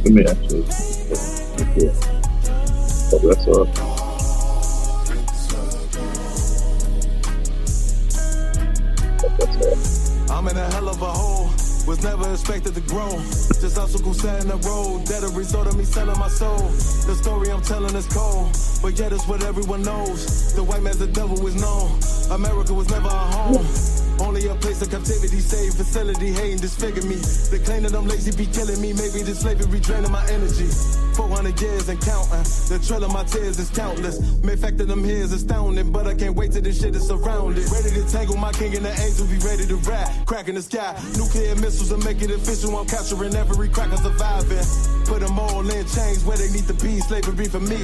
Let me actually. Yeah. Oh, that's all. That's all. I'm in a hell of a hole, was never expected to grow. Just obstacle sat in the road, that a result of me selling my soul. The story I'm telling is cold, but yet it's what everyone knows. The white man's the devil is known. America was never our home. Only a place of captivity, safe facility, hating disfigure me. They claim that I'm lazy, be killing me. Maybe this slavery draining my energy. 400 years and counting. The trail of my tears is countless. Main fact that I'm here is astounding, but I can't wait till this shit is surrounded. Ready to tangle my king and the angel, be ready to rap. Crack in the sky, nuclear missiles and make it official. I'm capturing every cracker surviving. Put them all in chains where they need to be. Slavery for me.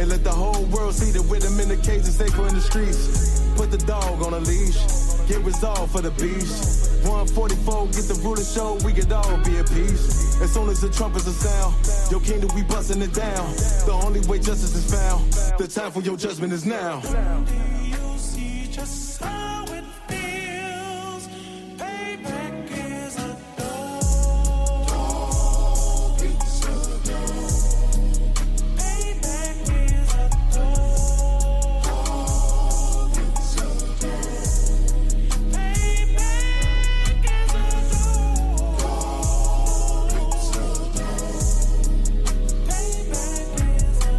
And let the whole world see that with them in the cage and safer in the streets. Put the dog on a leash. Get resolved for the beast. 144, get the ruler show, we could all be at peace. As soon as the trumpets are sound, your kingdom, we busting it down. The only way justice is found, the time for your judgment is now. You see just how it feels. Payback is a dog. It's a dog. Payback is a dog. It's a dog. Payback is a dog. It's a dog. Payback is a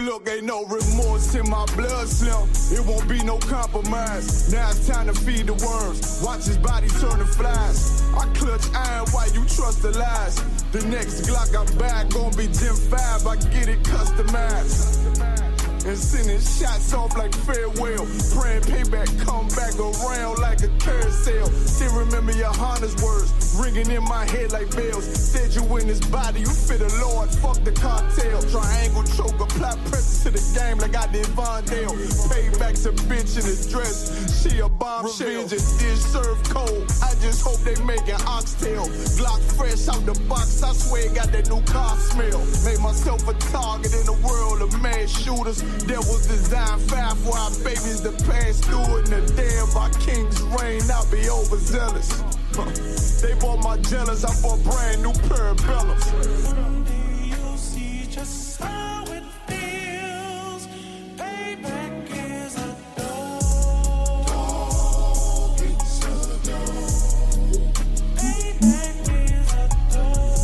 Look, ain't no remorse in my blood slim. It won't be no compromise. Now it's time to feed the worms. Watch his body turn to flies. I clutch iron while you trust the lies. The next Glock I buy gon' be Gen 5. I get it customized. And sending shots off like farewell. Praying payback come back around like a carousel. Still remember Yahawadah's words ringing in my head like bells. Said you in his body, you fit a Lord, fuck the cartel. Triangle choke, apply pressure to the game like I did Vondale. Payback to bitch in a dress, she a bombshell. Revenge is dish served cold, I just hope they make an oxtail. Glock fresh out the box, I swear it got that new car smell. Made myself a target in the world of mass shooters. That was designed fast for our babies to pass through in the day of our king's reign. I'll be overzealous. They bought my jealous, I bought brand new parabellums. you see just how it feels. Payback is a dog. It's a dog. Payback is a dog.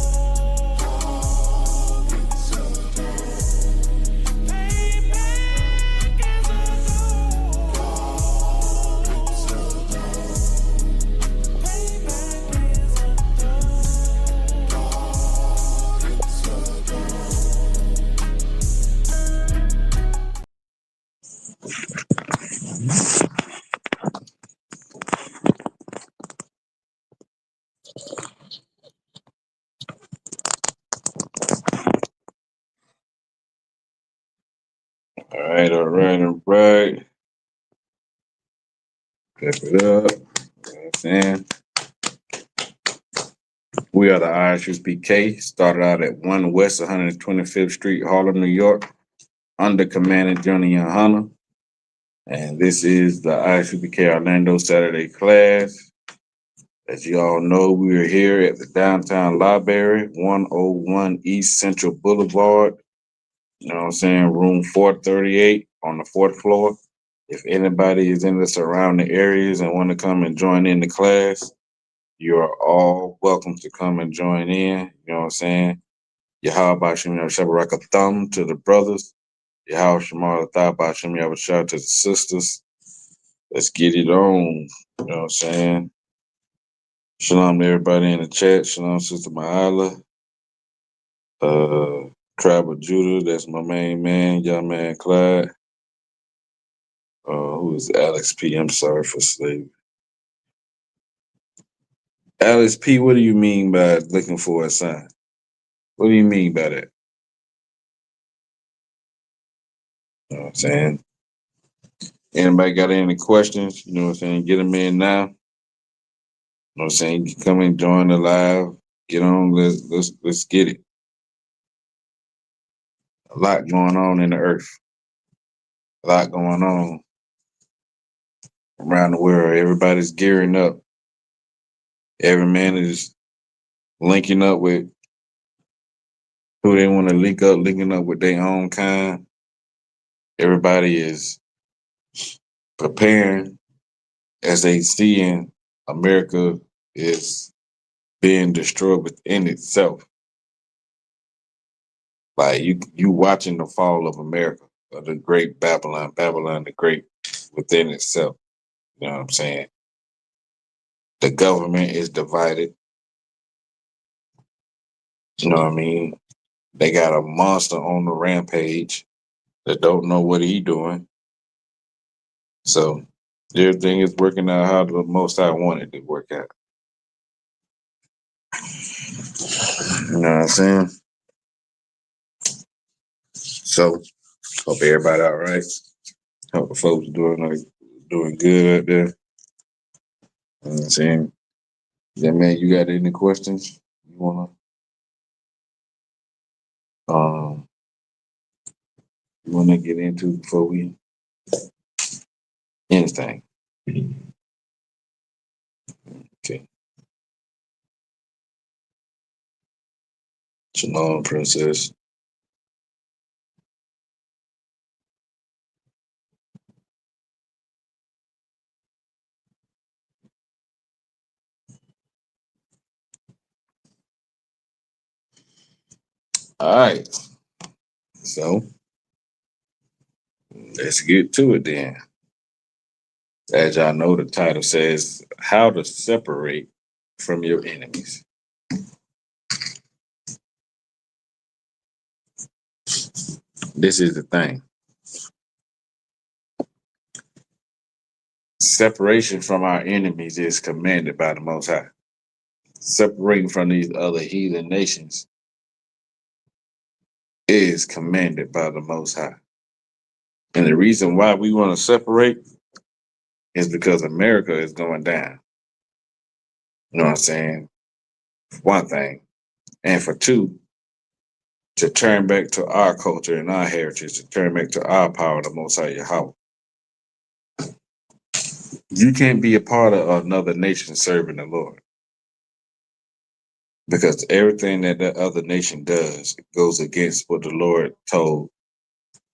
It's a dog. Payback is a dog. It's a dog. Payback is a dog. It's a All right, all right, all right. Step it up. You know what I'm saying? We are the Isupk. Started out at 1 West 125th Street, Harlem, New York, under Commandant Johnny Yahawadah. And this is the Isupk Orlando Saturday class. As you all know, we are here at the Downtown Library, 101 East Central Boulevard. You know what I'm saying? Room 438 on the fourth floor. If anybody is in the surrounding areas and want to come and join in the class, you are all welcome to come and join in. You know what I'm saying? Yahawadah Shem Shabaraka Thumb to the brothers. Yahawadah Shemar Thaba Shem Yabashah to the sisters. Let's get it on. You know what I'm saying? Shalom to everybody in the chat. Shalom, Sister Ma'ala. Tribe of Judah, that's my main man, young man Clyde. Who is Alex P? I'm sorry for slavery. Alex P, what do you mean by looking for a sign? What do you mean by that? You know what I'm saying? Anybody got any questions? You know what I'm saying? Get them in now. You know what I'm saying? You can come and join the live. Get on, let's get it. A lot going on in the earth. A lot going on. around the world. Everybody's gearing up. Every man is linking up with who they want to linking up with their own kind. Everybody is preparing as they seeing America is being destroyed within itself. Like you watching the fall of America, of the great Babylon, Babylon the Great within itself. You know what I'm saying? The government is divided. You know what I mean? They got a monster on the rampage that don't know what he doing. So everything is working out how the most I wanted to work out. You know what I'm saying? So hope everybody all right. Hope the folks doing good out there. You know what I'm saying? Yeah, man, you got any questions you um wanna get into before we anything? Okay. Shalom, princess. All right. So let's get to it then. As y'all know, the title says how to separate from your enemies. This is the thing. Separation from our enemies is commanded by the Most High. Separating from these other heathen nations is commanded by the Most High. And the reason why we want to separate is because America is going down. You know what I'm saying? For one thing. And for two, to turn back to our culture and our heritage, to turn back to our power, the Most High Yahweh. You can't be a part of another nation serving the Lord. Because everything that the other nation does goes against what the Lord told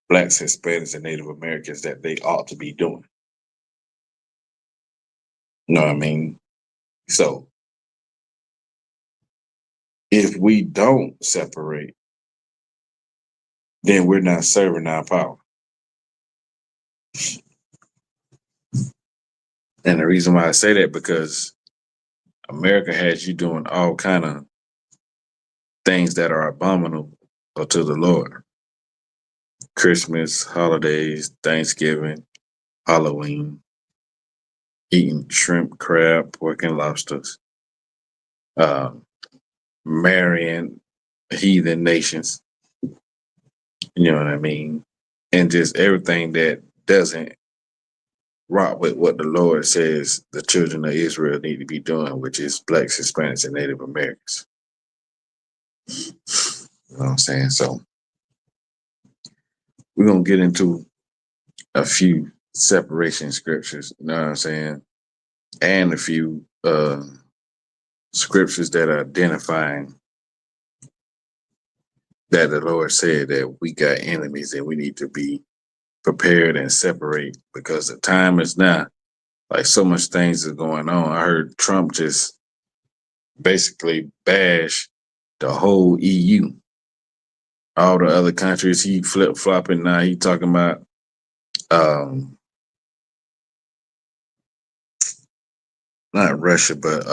Blacks, Hispanics, and Native Americans that they ought to be doing. You know what I mean? So if we don't separate, then we're not serving our power. And the reason why I say that because America has you doing all kind of things that are abominable to the Lord. Christmas, holidays, Thanksgiving, Halloween, eating shrimp, crab, pork, and lobsters, marrying heathen nations. You know what I mean? And just everything that doesn't rock with what the Lord says the children of Israel need to be doing, which is Blacks, Hispanics, and Native Americans. You know what I'm saying? So we're going to get into a few separation scriptures, you know what I'm saying? And a few scriptures that are identifying that the Lord said that we got enemies and we need to be prepared and separate because the time is now. Like so much things is going on. I heard Trump just basically bash the whole EU. All the other countries he flip flopping now. He talking about not Russia, but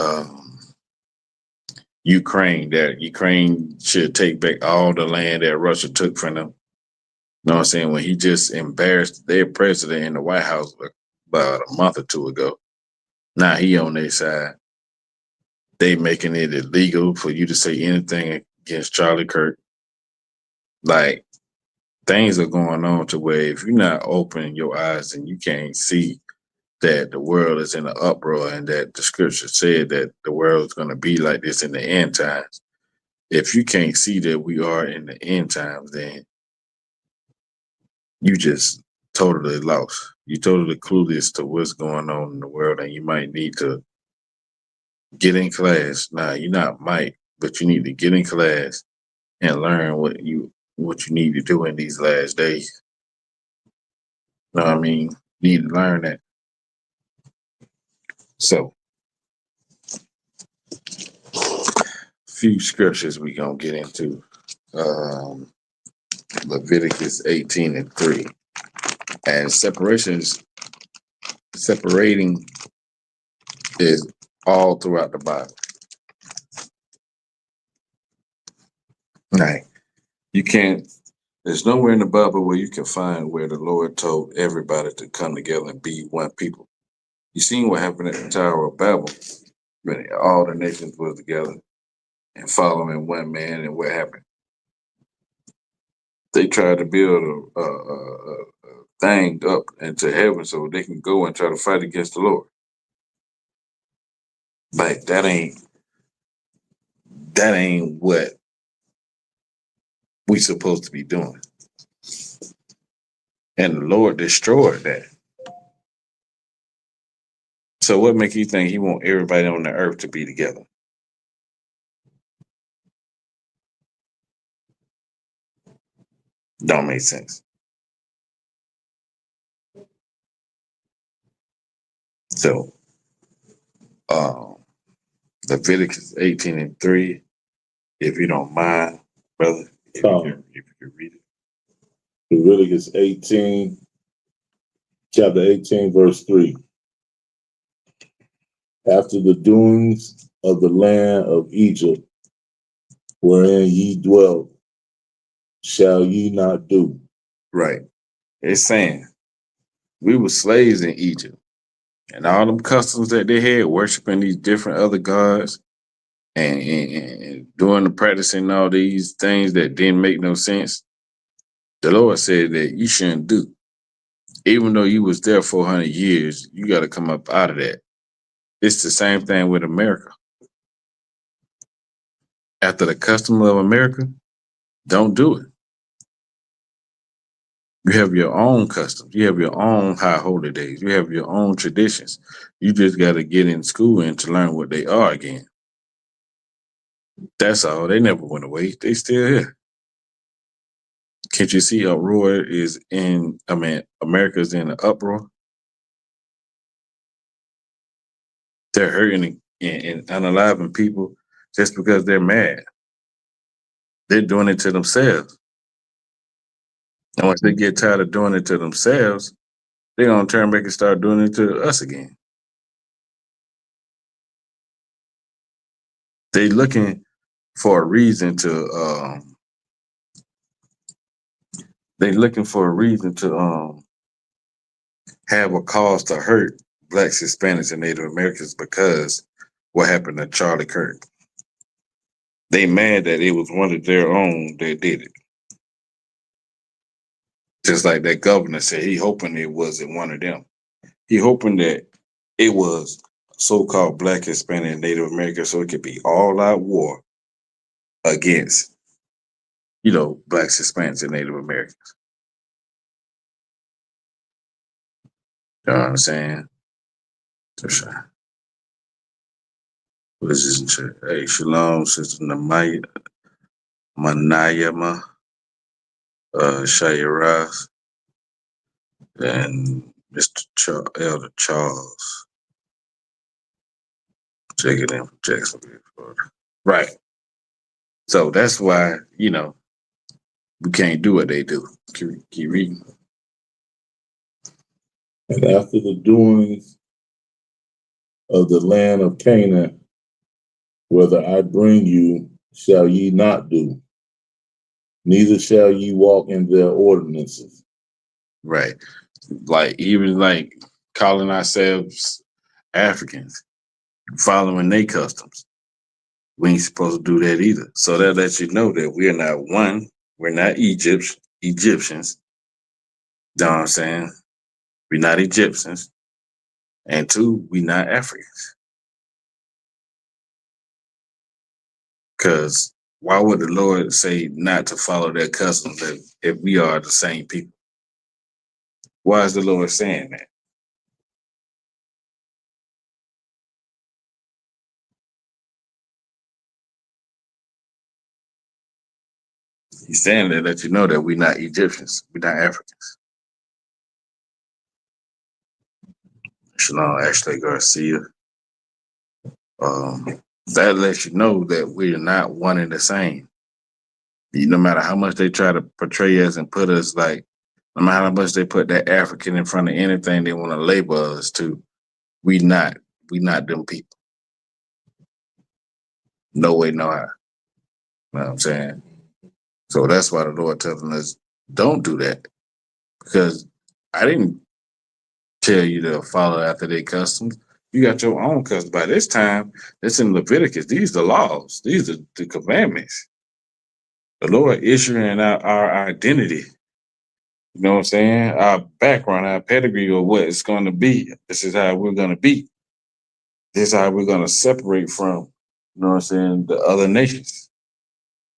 Ukraine. That Ukraine should take back all the land that Russia took from them. You know what I'm saying? When he just embarrassed their president in the White House about a month or two ago. Now he on their side. They making it illegal for you to say anything against Charlie Kirk. Like things are going on to where if you're not opening your eyes and you can't see that the world is in an uproar and that the scripture said that the world is going to be like this in the end times. If you can't see that we are in the end times, then you just totally lost. You're totally clueless to what's going on in the world, and you might need to get in class. Nah, you not might, but you need to get in class and learn what you need to do in these last days. Know what I mean? You need to learn that. So, few scriptures we gonna get into. Um, Leviticus 18:3, and separating is all throughout the Bible. Right? You can't. There's nowhere in the Bible where you can find where the Lord told everybody to come together and be one people. You seen what happened at the Tower of Babel when all the nations were together and following one man, and what happened? They tried to build a thing up into heaven so they can go and try to fight against the Lord. But that ain't what we supposed to be doing. And the Lord destroyed that. So what make you think he want everybody on the earth to be together? Don't make sense. So Leviticus 18:3, if you don't mind, brother, if you can read it. Leviticus 18, chapter 18, verse 3. After the doings of the land of Egypt, wherein ye dwelt, shall ye not do. Right. It's saying we were slaves in Egypt, and all them customs that they had, worshiping these different other gods, and doing the practicing all these things that didn't make no sense. The Lord said that you shouldn't do. Even though you was there 400 years, you got to come up out of that. It's the same thing with America. After the custom of America, don't do it. You have your own customs. You have your own high holy days. You have your own traditions. You just got to get in school and to learn what they are again. That's all. They never went away. They still here. Can't you see uproar is in, America's in an uproar? They're hurting and unaliving people just because they're mad. They're doing it to themselves. And once they get tired of doing it to themselves, they're going to turn back and start doing it to us again. They looking for a reason to, have a cause to hurt Blacks, Hispanics, and Native Americans because what happened to Charlie Kirk. They mad that it was one of their own that did it. Just like that governor said, he hoping it wasn't one of them. He hoping that it was so-called Black, Hispanic, and Native American, so it could be all-out war against, Blacks, Hispanics, and Native Americans. You know what I'm saying? What is this? Hey, Shalom, Sister Namaya, Manayama, Shayaraz, and Mr. Elder Charles. Checking in from Jacksonville, Florida. Right. So that's why, we can't do what they do. Keep reading. And after the doings of the land of Canaan, whether I bring you, shall ye not do, neither shall ye walk in their ordinances. Right. Even calling ourselves Africans, following their customs. We ain't supposed to do that either. So that lets you know that we're not one, we're not Egyptians. You know what I'm saying? We're not Egyptians. And two, we're not Africans. Because why would the Lord say not to follow their customs if we are the same people? Why is the Lord saying that? He's saying that let you know that we're not Egyptians, we're not Africans. Shalom, Ashley Garcia. That lets you know that we're not one and the same. No matter how much they try to portray us and put us like, no matter how much they put that African in front of anything they want to label us to, we not them people. No way, no how. You know what I'm saying? So that's why the Lord telling us, don't do that. Because I didn't tell you to follow after their customs. You got your own customs. By this time, it's in Leviticus. These are the laws. These are the commandments. The Lord issuing out our identity. You know what I'm saying? Our background, our pedigree, or what it's going to be. This is how we're going to be. This is how we're going to separate from, you know what I'm saying, the other nations.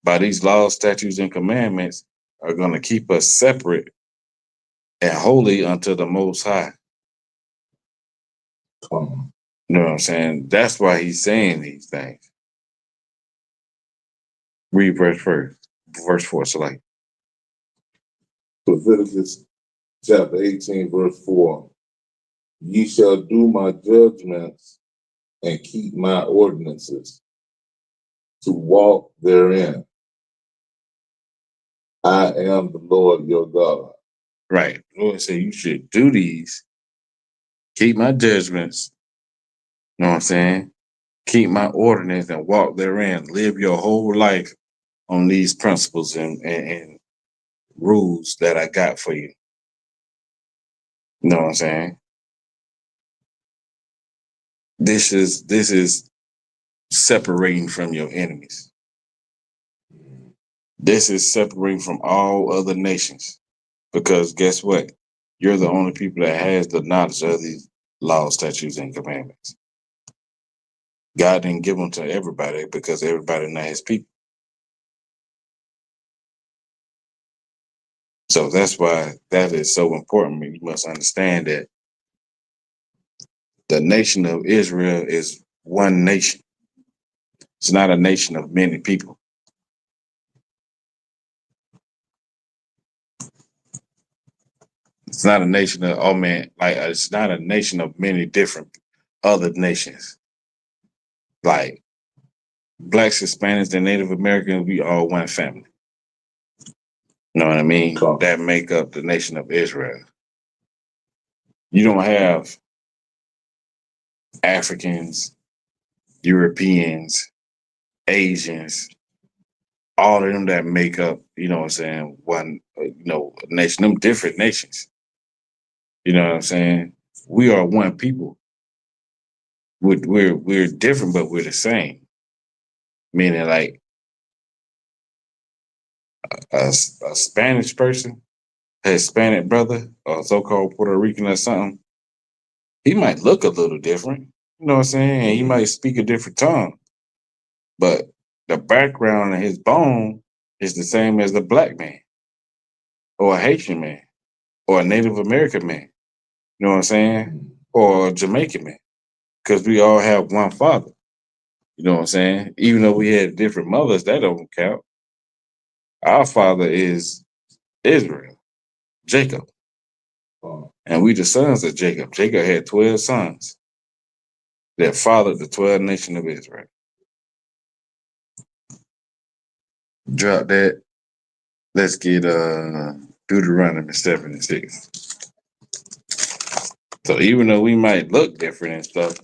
By these laws, statutes, and commandments are going to keep us separate and holy unto the Most High. You know what I'm saying? That's why he's saying these things. Read verse 4, so like. Leviticus chapter 18, verse 4. Ye shall do my judgments and keep my ordinances to walk therein. I am the Lord your God. Right. The Lord said you should do these, keep my judgments, you know what I'm saying? Keep my ordinance and walk therein. Live your whole life on these principles and rules that I got for you. You know what I'm saying? This is separating from your enemies. This is separating from all other nations. Because guess what? You're the only people that has the knowledge of these laws, statutes, and commandments. God didn't give them to everybody because everybody not his people. So that's why that is so important. You must understand that the nation of Israel is one nation. It's not a nation of many people. It's not a nation of, oh man, like it's not a nation of many different other nations. Like blacks, Hispanics, and Native Americans, we all one family. You know what I mean? Cool. That make up the nation of Israel. You don't have Africans, Europeans, Asians, all of them that make up, you know what I'm saying, one, nation, them different nations. You know what I'm saying? We are one people. We're different, but we're the same. Meaning like a Spanish person, a Hispanic brother, or so-called Puerto Rican or something, he might look a little different. You know what I'm saying? And he might speak a different tongue. But the background of his bone is the same as the black man, or a Haitian man, or a Native American man. You know what I'm saying? Or a Jamaican man. Because we all have one father. You know what I'm saying? Even though we had different mothers, that don't count. Our father is Israel, Jacob. And we the sons of Jacob. Jacob had 12 sons that fathered the 12 nation of Israel. Drop that. Let's get Deuteronomy 7:6. So even though we might look different and stuff,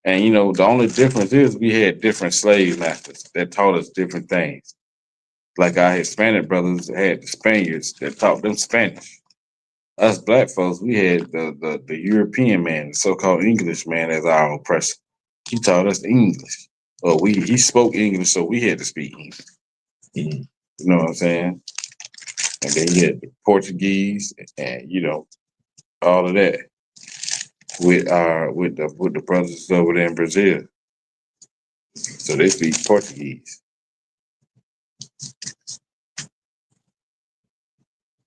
and the only difference is we had different slave masters that taught us different things. Like our Hispanic brothers had the Spaniards that taught them Spanish. Us black folks, we had the European man, the so-called English man, as our oppressor. He taught us English. Or he spoke English, so we had to speak English. You know what I'm saying? And then you had the Portuguese and all of that with the brothers over there in Brazil. So they speak Portuguese.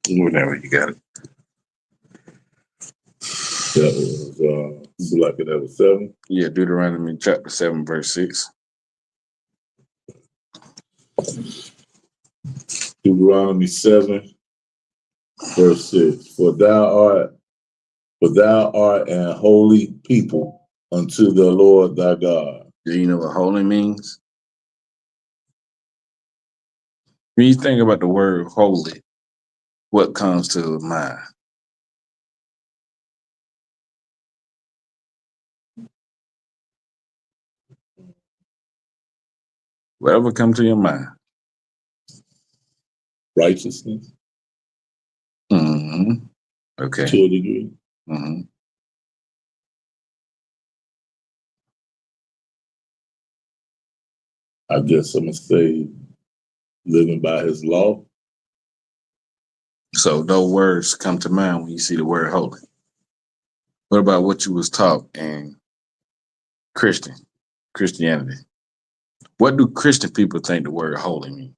Whatever, you got it. That was selected that was 7. Yeah, Deuteronomy chapter 7, verse 6. Deuteronomy 7, verse 6. For thou art an holy people unto the Lord thy God. Do you know what holy means? When you think about the word holy, what comes to mind? Whatever comes to your mind. Righteousness, Mm-hmm. Okay. to a degree. Mm-hmm. I guess I'm going to say living by his law. So those words come to mind when you see the word holy. What about what you was taught in Christianity? What do Christian people think the word holy means?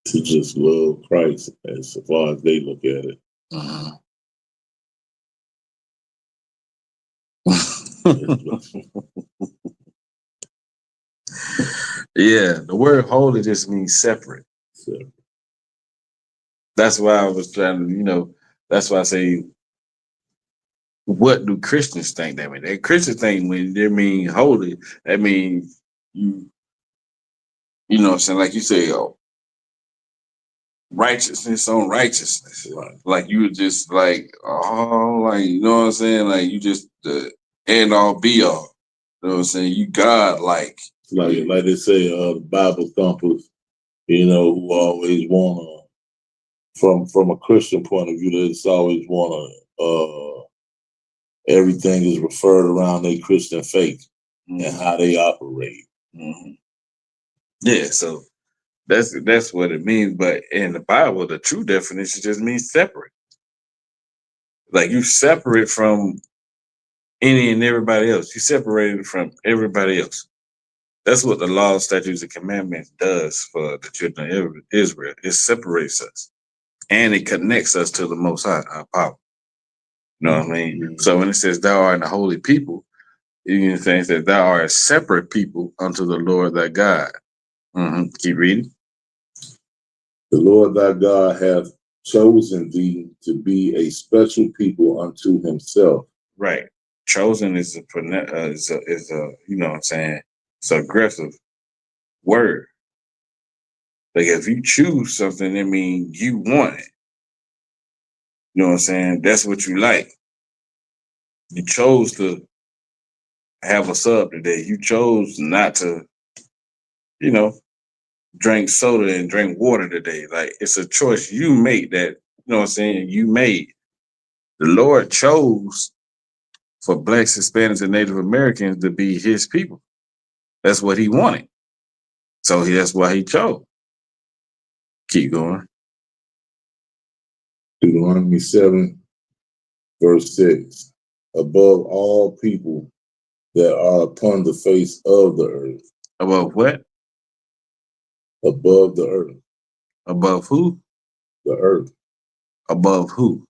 To just love Christ as far as they look at it. Mm-hmm. Yeah, the word holy just means separate. So, That's why I was trying to, that's why I say, what do Christians think that mean? They Christians think when they mean holy, that means you know what I'm saying, like you say, righteousness on righteousness. right. Like you just like, you know what I'm saying? Like you just the end all be all. You know what I'm saying? You God like. Like they say, the Bible thumpers, who always want to, from a Christian point of view, they just always want to, everything is referred around their Christian faith and how they operate. Mm-hmm. Yeah, so that's what it means. But in the Bible, the true definition just means separate. Like you separate from any and everybody else. You separated from everybody else. That's what the law, statutes, and commandments does for the children of Israel. It separates us and it connects us to the Most High, our power. You know what I mean? Mm-hmm. So when it says thou art a holy people, it says that thou art a separate people unto the Lord thy God. Mm-hmm. Keep reading. The Lord thy God hath chosen thee to be a special people unto himself. Right. Chosen is a you know what I'm saying, it's an aggressive word. Like if you choose something, that means you want it. You know what I'm saying? That's what you like. You chose to have a sub today. You chose not to, drink soda and drink water today. Like it's a choice you make that, you know what I'm saying, you made. The Lord chose for Blacks, Hispanics, and Native Americans to be his people. That's what he wanted. So that's why he chose. Keep going. Deuteronomy 7, verse 6. Above all people that are upon the face of the earth. Above what? Above the earth. Above who? The earth. Above who?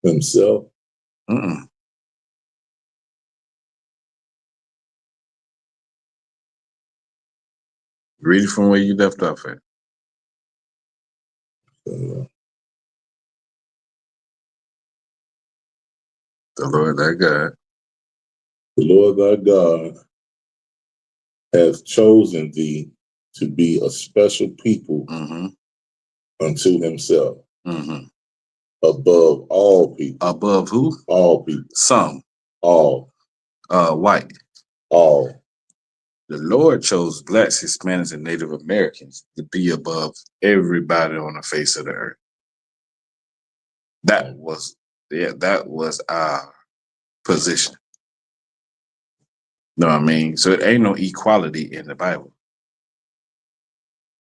Himself. Mm-mm. Read it from where you left off at. The Lord thy God. The Lord thy God hath chosen thee to be a special people unto himself. Above all people. Above who? All people. Some. All. White. All. The Lord chose Blacks, Hispanics, and Native Americans to be above everybody on the face of the earth. That was our position. Know what I mean? So it ain't no equality in the Bible.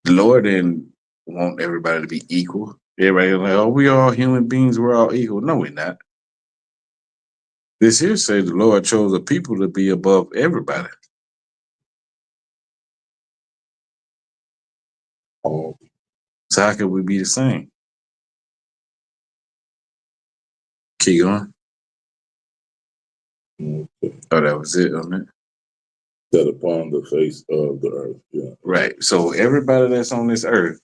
The Lord didn't want everybody to be equal. Everybody like, oh, we all human beings, we're all equal. No, we're not. This here says the Lord chose a people to be above everybody. Oh, So how could we be the same? Keep going. okay. Oh, that was it on it. That upon the face of the earth. Yeah. Right. So everybody that's on this earth,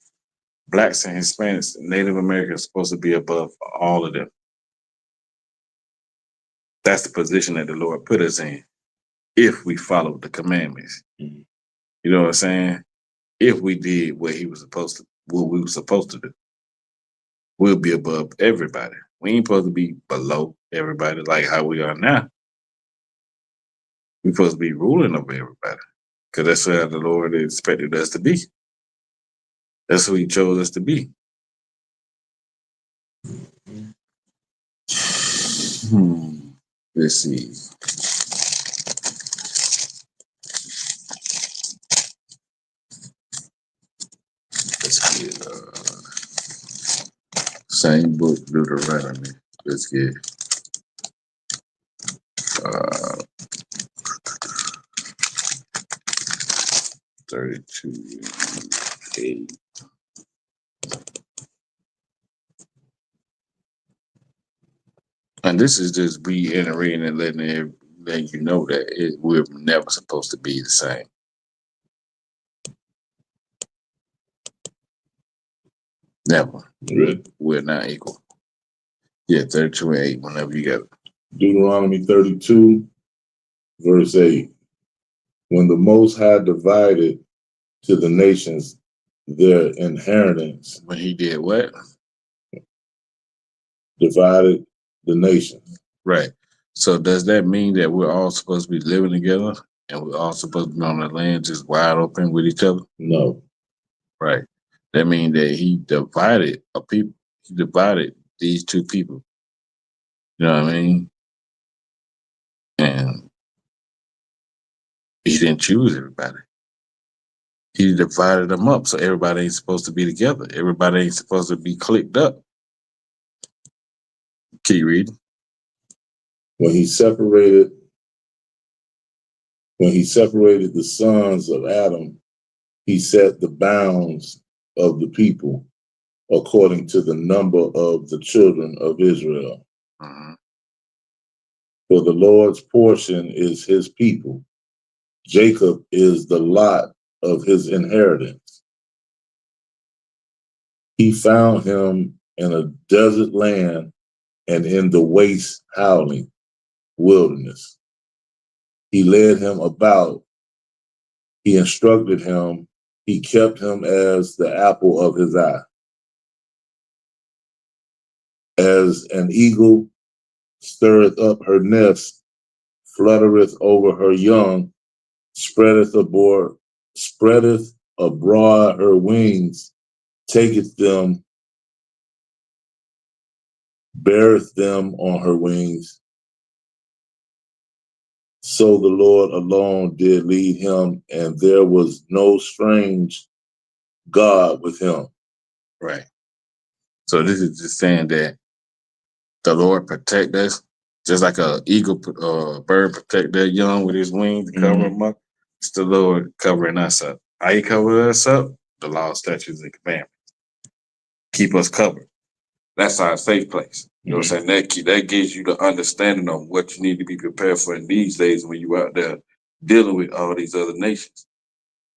blacks and Hispanics, Native Americans, are supposed to be above all of them. That's the position that the Lord put us in if we follow the commandments. Mhm. You know what I'm saying? If we did what we were supposed to do, we'll be above everybody. We ain't supposed to be below everybody like how we are now. We're supposed to be ruling over everybody because that's how the Lord expected us to be. That's who He chose us to be. Let's see. Let's get same book, Deuteronomy. Let's get 32:8. And this is just reiterating and letting you know that we're never supposed to be the same. Never. Ready? We're not equal. Yeah, 32:8, whenever you got it. Deuteronomy 32, verse 8. When the Most High divided to the nations their inheritance, When He did what? divided the nations. Right. So does that mean that we're all supposed to be living together and we're all supposed to be on the land just wide open with each other? No. Right. That means that He divided a people. He divided these two people. You know what I mean? And He didn't choose everybody. He divided them up, so everybody ain't supposed to be together. Everybody ain't supposed to be clicked up. Keep reading. When he separated the sons of Adam, he set the bounds of the people according to the number of the children of Israel. Mhm. For the Lord's portion is his people. Jacob is the lot of his inheritance. He found him in a desert land and in the waste howling wilderness. He led him about. He instructed him. He kept him as the apple of his eye. As an eagle stirreth up her nest, fluttereth over her young, spreadeth abroad her wings, taketh them, beareth them on her wings. So the Lord alone did lead him, and there was no strange God with him. Right. So this is just saying that the Lord protect us, just like a eagle, bird protect their young with his wings to cover them up. It's the Lord covering us up. How He cover us up? The law, statutes, and commandments keep us covered. That's our safe place. You know what I'm saying? That gives you the understanding of what you need to be prepared for in these days when you out there dealing with all these other nations.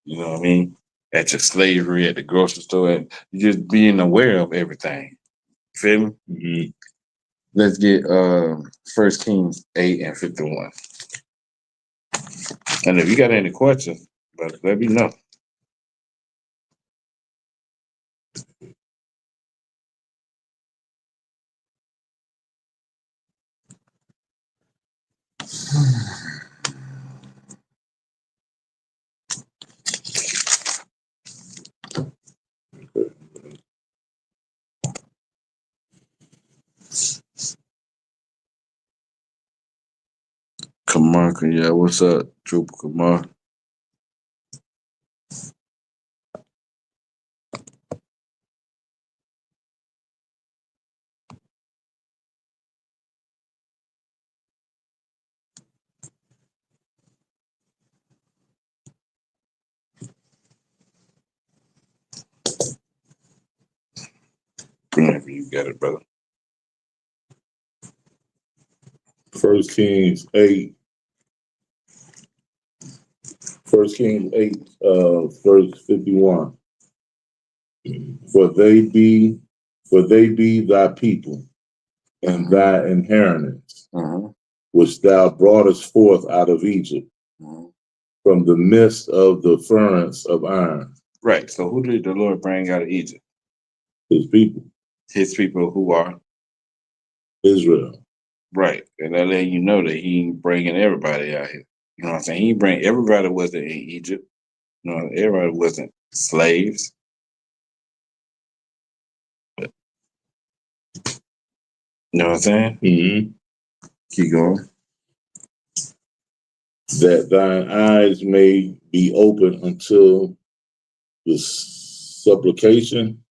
You know what I mean? At your slavery, at the grocery store, and just being aware of everything. You feel me? Mm-hmm. Let's get 1 Kings 8:51. And if you got any questions, but let me know. Kamar, yeah, what's up, Trooper Kamar? whenever you got it, brother. 1 Kings 8. 1 Kings 8, verse 51. For they be thy people and thy inheritance, which thou broughtest forth out of Egypt, from the midst of the furnace of iron. Right. So who did the Lord bring out of Egypt? His people, His people who are Israel. right. And that let you know that he ain't bringing everybody out here. You know what I'm saying? He bring everybody wasn't in Egypt. You know, everybody wasn't slaves. But, you know what I'm saying? Mm-hmm. Keep going. That thine eyes may be open until the supplication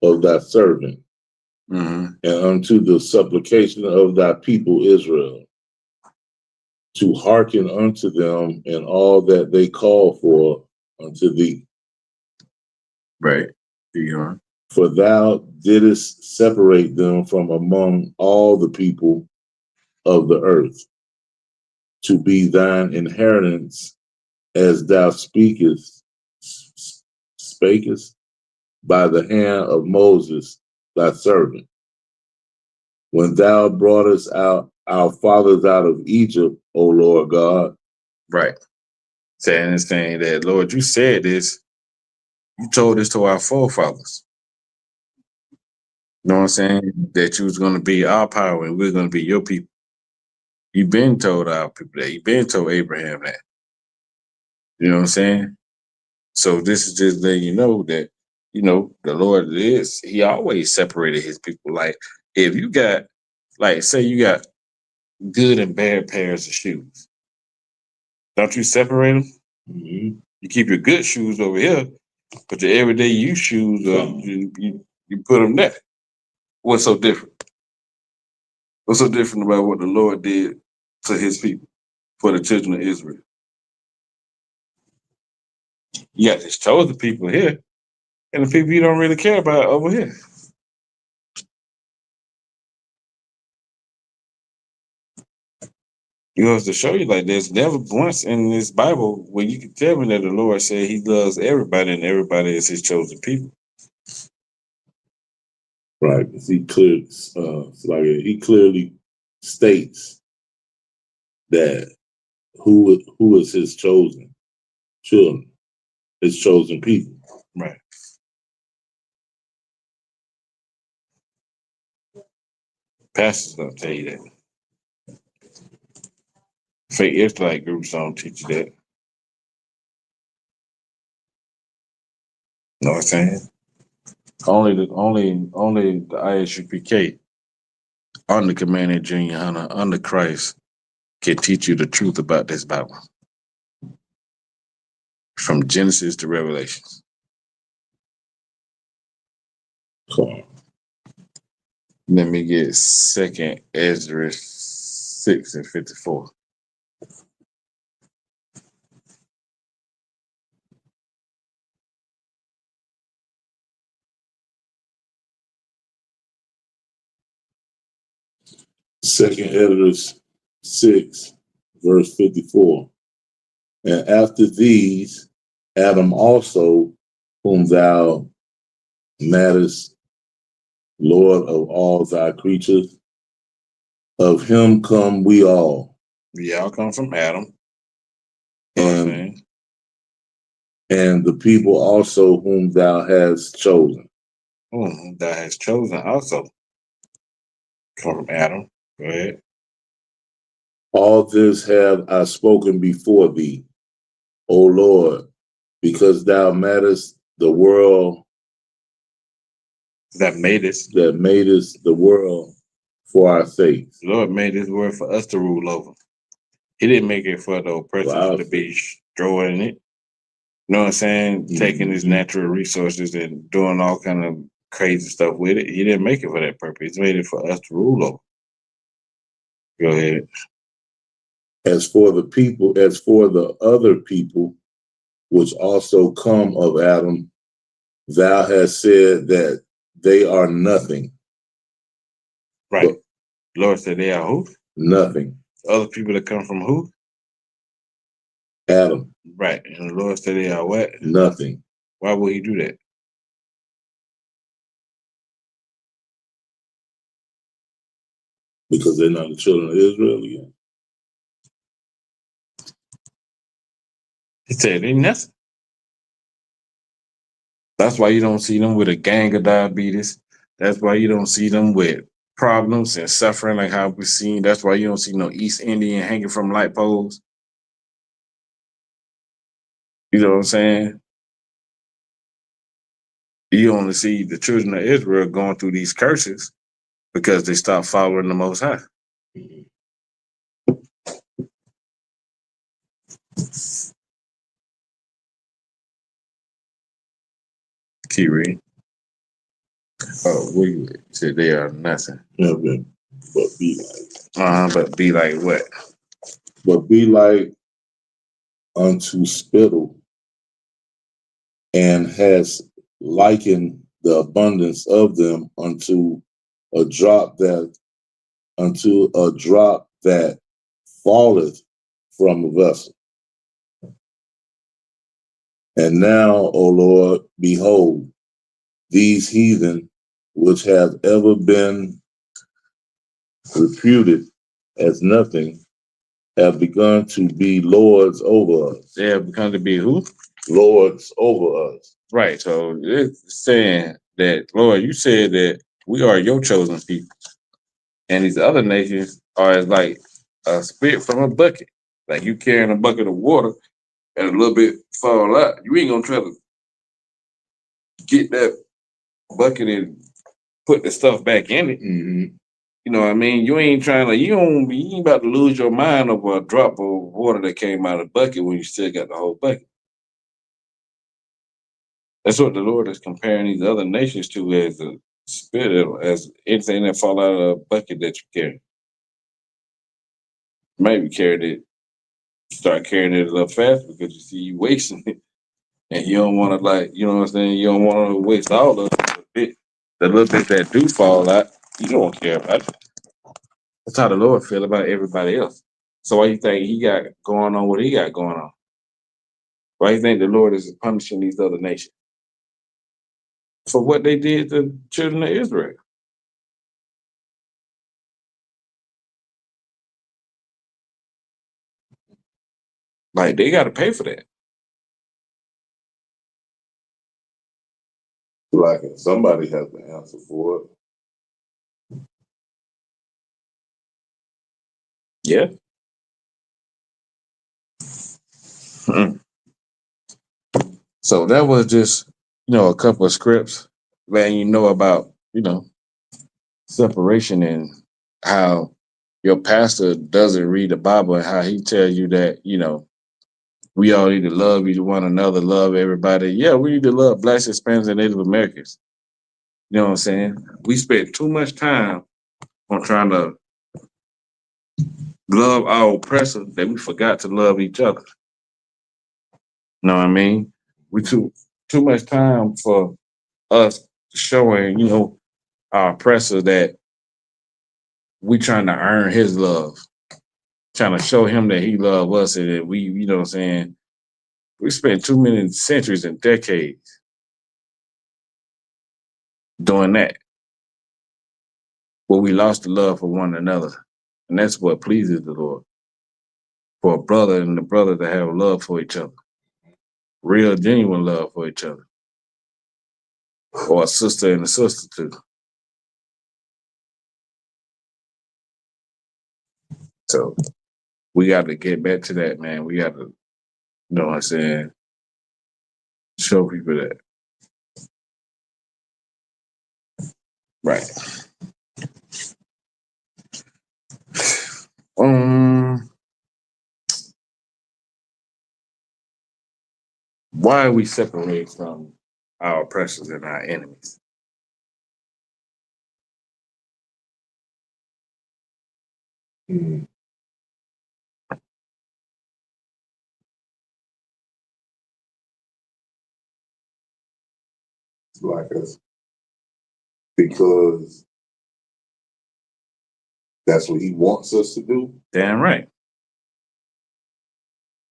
of thy servant, and unto the supplication of thy people Israel, to hearken unto them in all that they call for unto thee. Right. Keep going. For thou didst separate them from among all the people of the earth, to be thine inheritance, as thou spakest by the hand of Moses thy servant. When thou broughtest out our fathers out of Egypt, O Lord God. Right. Saying that, Lord, you said this. You told this to our forefathers. You know what I'm saying? That you was going to be our power and we're going to be your people. You've been told our people that. You've been told Abraham that. You know what I'm saying? So this is just letting you know that, you know, the Lord he always separated his people. Like, if you got, like, say you got good and bad pairs of shoes, don't you separate them? Mm-hmm. You keep your good shoes over here, but your everyday use shoes, you put them there. What's so different? What's so different about what the Lord did to his people, for the children of Israel? You got his chosen people here, and the people you don't really care about over here. You know, to show you, like, there's never once in this Bible where you can tell me that the Lord said he loves everybody and everybody is his chosen people. Right. He clearly states that who is his chosen children, his chosen people. Right. Pastors don't tell you that. Fake Israelite groups don't teach you that. Know what I'm saying? Only the ISUPK under Commander Junior Hunter, under Christ, can teach you the truth about this Bible. From Genesis to Revelations. Cool. Let me get 2nd Ezra 6 and 54. Second Editors 6, verse 54. And after these, Adam also, whom thou madest, Lord of all thy creatures, of him come we all. We all come from Adam. And the people also whom thou hast chosen. Whom thou hast chosen also come from Adam. Go ahead. All this have I spoken before thee, O Lord, because thou madest the world That madest the world for our sakes. The Lord made this world for us to rule over. He didn't make it for the oppressors to be destroying it. You know what I'm saying? Mm-hmm. Taking his natural resources and doing all kind of crazy stuff with it. He didn't make it for that purpose. He made it for us to rule over. Go ahead. As for the other people, which also come of Adam, thou hast said that they are nothing. Right. But Lord said they are who? nothing. Other people that come from who? Adam, Right. And the Lord said they are what? nothing. Why would he do that? Because they're not the children of Israel again. He said they nothing. That's why you don't see them with a gang of diabetes. That's why you don't see them with problems and suffering like how we've seen. That's why you don't see no East Indian hanging from light poles. You know what I'm saying? You only see the children of Israel going through these curses because they stopped following the Most High. Key read. Oh, we said they are nothing. Nothing. But be like. But be like what? But be like unto spittle, and has likened the abundance of them unto a drop that falleth from a vessel. And now, O Lord, behold, these heathen, which have ever been reputed as nothing, have begun to be lords over us. They have begun to be who? Lords over us. Right. So it's saying that, Lord, you said that we are your chosen people. And these other nations are as like a spit from a bucket. Like you carrying a bucket of water and a little bit fall out. You ain't gonna try to get that bucket and put the stuff back in it. Mm-hmm. You know what I mean? You ain't about to lose your mind over a drop of water that came out of the bucket when you still got the whole bucket. That's what the Lord is comparing these other nations to, as a spit, as anything that fall out of a bucket that you carry. Maybe start carrying it a little fast because you see you wasting it. And you don't want to, like, you know what I'm saying? You don't want to waste all of it. The little bit that do fall out, you don't care about it. That's how the Lord feel about everybody else. So why you think he got going on what he got going on? Why you think the Lord is punishing these other nations? For what they did to the children of Israel. Like, they got to pay for that. Like somebody has to answer for it. Yeah. Mm. So that was just, a couple of scripts letting you know about, separation and how your pastor doesn't read the Bible and how he tells you that, we all need to love each one another, love everybody. Yeah, we need to love Blacks, Hispanics, and Native Americans. You know what I'm saying? We spent too much time on trying to love our oppressor that we forgot to love each other. You know what I mean? We too much time for us showing, our oppressor that we trying to earn his love, trying to show him that he love us and that we, you know what I'm saying? We spent too many centuries and decades doing that. But we lost the love for one another. And that's what pleases the Lord. For a brother and a brother to have love for each other. Real, genuine love for each other. Or a sister and a sister too. So we got to get back to that, man. We got to, you know what I'm saying, show people that. Right. Why are we separated from our oppressors and our enemies? Mm. Like us. Because That's what he wants us to do. Damn right.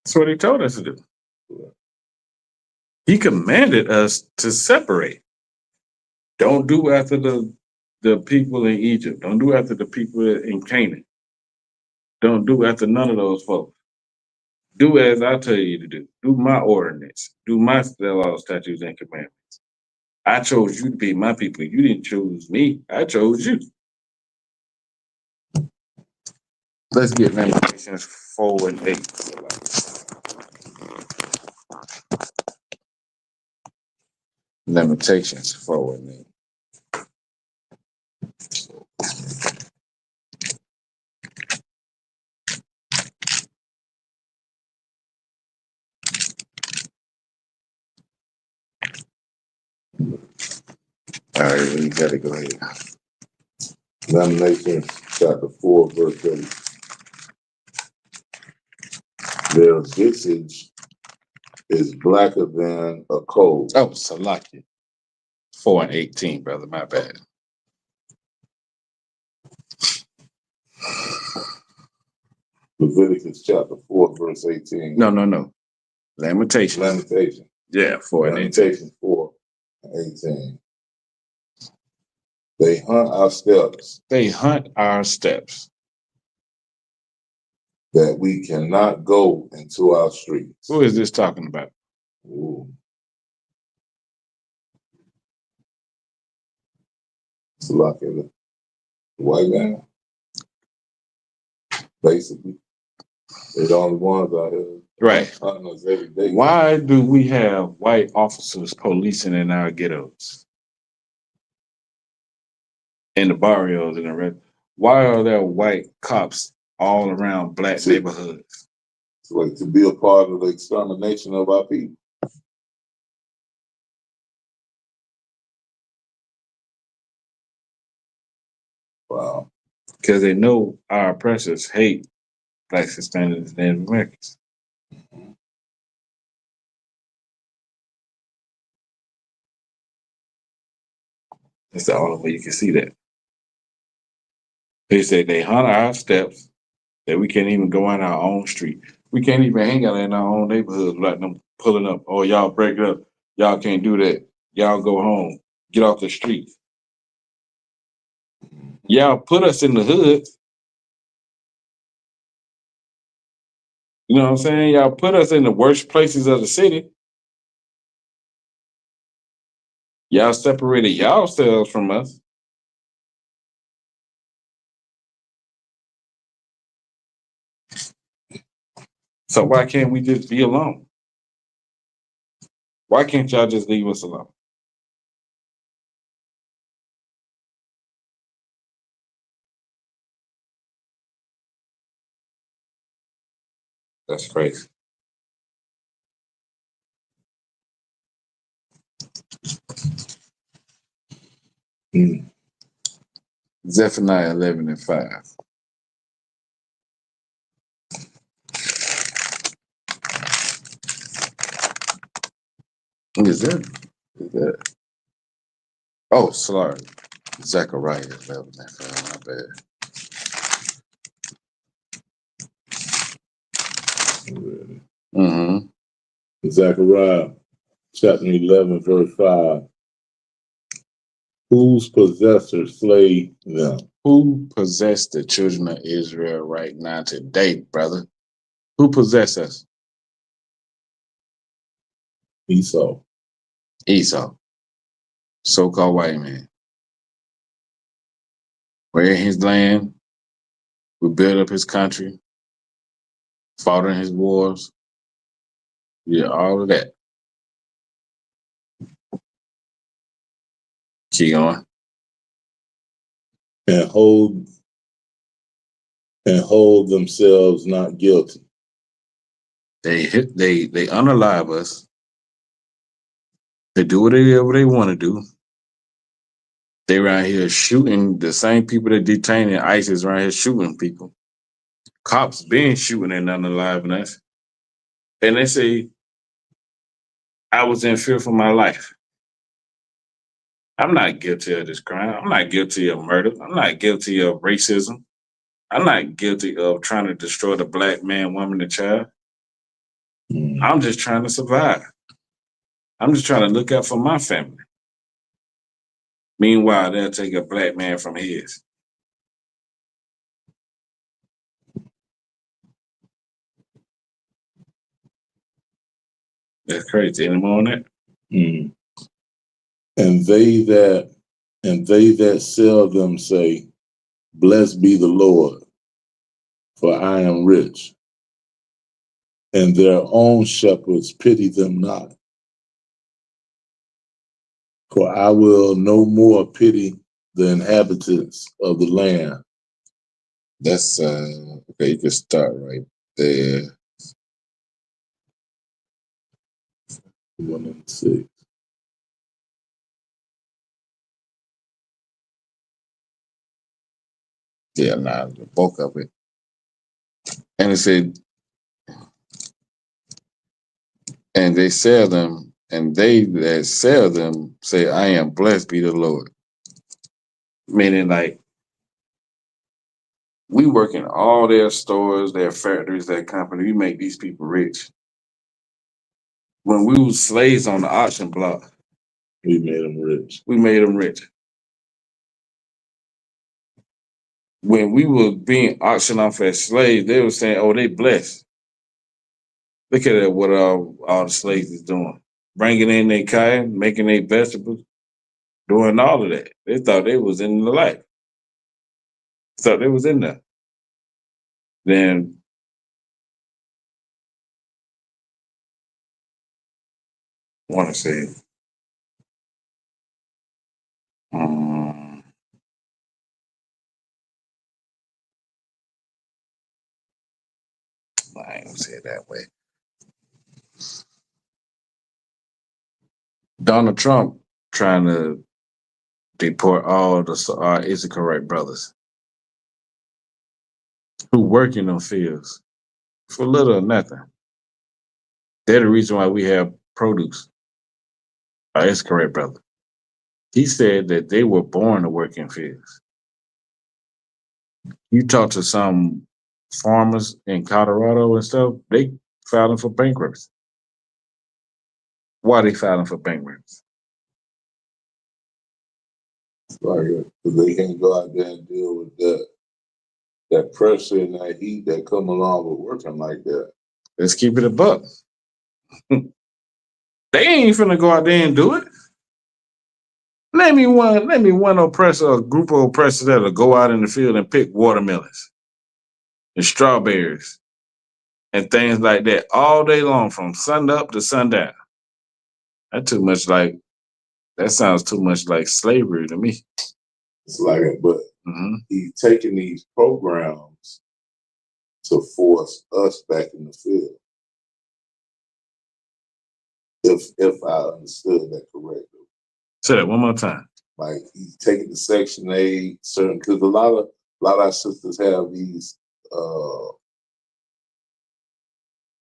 That's what he told us to do. He commanded us to separate. Don't do after the people in Egypt. Don't do after the people in Canaan. Don't do after none of those folks. Do as I tell you to do. Do my ordinance. Do my laws, statutes, and commandments. I chose you to be my people. You didn't choose me. I chose you. Let's get Lamentations 4 and 8. Lamentations 4 and 8. All right, we gotta go ahead. Lamentations chapter 4, verse 8. Their visage is blacker than a coal. Oh, Salaki. 4 and 18, brother. My bad. Leviticus chapter 4, verse 18. No. Lamentations. Lamentations. Yeah, 4 and 18. Lamentations 4 and 18. They hunt our steps They hunt our steps. that we cannot go into our streets. Who is this talking about? Ooh. It's like a white man. Basically. They're the only ones out here Right. hunting us every day. Why do we have white officers policing in our ghettos? In the barrios and the red? Why are there white cops all around black neighborhoods? It's like to be a part of the extermination of our people. Wow. Because they know our oppressors hate blacks, Hispanics, and Native Americans. That's the only way you can see that. They say they hunt our steps, that we can't even go on our own street. We can't even hang out in our own neighborhoods without them pulling up. Oh, y'all break it up. Y'all can't do that. Y'all go home. Get off the street. Y'all put us in the hood. You know what I'm saying? Y'all put us in the worst places of the city. Y'all separated yourselves from us. So why can't we just be alone? Why can't y'all just leave us alone? That's crazy. Zephaniah 11 and 5. Is that? Oh, sorry. Zechariah 11 and 5. My bad. Mm-hmm. Zechariah chapter 11, verse 5. Whose possessors slay them? Who possessed the children of Israel right now today, brother? Who possess us? Esau. Esau. So-called white man. We're in his land. We built up his country. Fought in his wars. Yeah, all of that. Keep going. And hold themselves not guilty. They unalive us. They do whatever they want to do. They around here shooting the same people that detaining ISIS around here shooting people. Cops been shooting and unaliving us. And they say, I was in fear for my life. I'm not guilty of this crime. I'm not guilty of murder. I'm not guilty of racism. I'm not guilty of trying to destroy the black man, woman, and child. I'm just trying to survive. I'm just trying to look out for my family. Meanwhile, they'll take a black man from his. That's crazy. Any more on that? And they that sell them say, "Blessed be the Lord, for I am rich." And their own shepherds pity them not. For I will no more pity the inhabitants of the land. That's okay. You can start right there. 1 and 6. Yeah, nah, the bulk of it. And it said, and they sell them, and they that sell them say, I am blessed be the Lord. Meaning, like, we work in all their stores, their factories, their company. We make these people rich. When we was slaves on the auction block, We made them rich. we made them rich. When we were being auctioned off as slaves, they were saying, oh, they blessed. Look at what all the slaves is doing. Bringing in their kind, making their vegetables, doing all of that. They thought they was in the life. Thought they was in there. Then I want to say, I ain't gonna say it that way. Donald Trump trying to deport all the Isupk brothers who work in them fields for little or nothing. They're the reason why we have produce. Our Isupk brother. He said that they were born to work in fields. You talk to some farmers in Colorado and stuff, they filing for bankruptcy. Why are they filing for bankruptcy? Like, they can't go out there and deal with that pressure and that heat that come along with working like that. Let's keep it a buck. They ain't finna go out there and do it. Let me one oppressor, a group of oppressors that'll go out in the field and pick watermelons and strawberries and things like that all day long from sun up to sundown. That sounds too much like slavery to me. It's like it, but he's taking these programs to force us back in the field. If I understood that correctly. Say that one more time. Like he's taking the Section 8, certain, because a lot of our sisters have these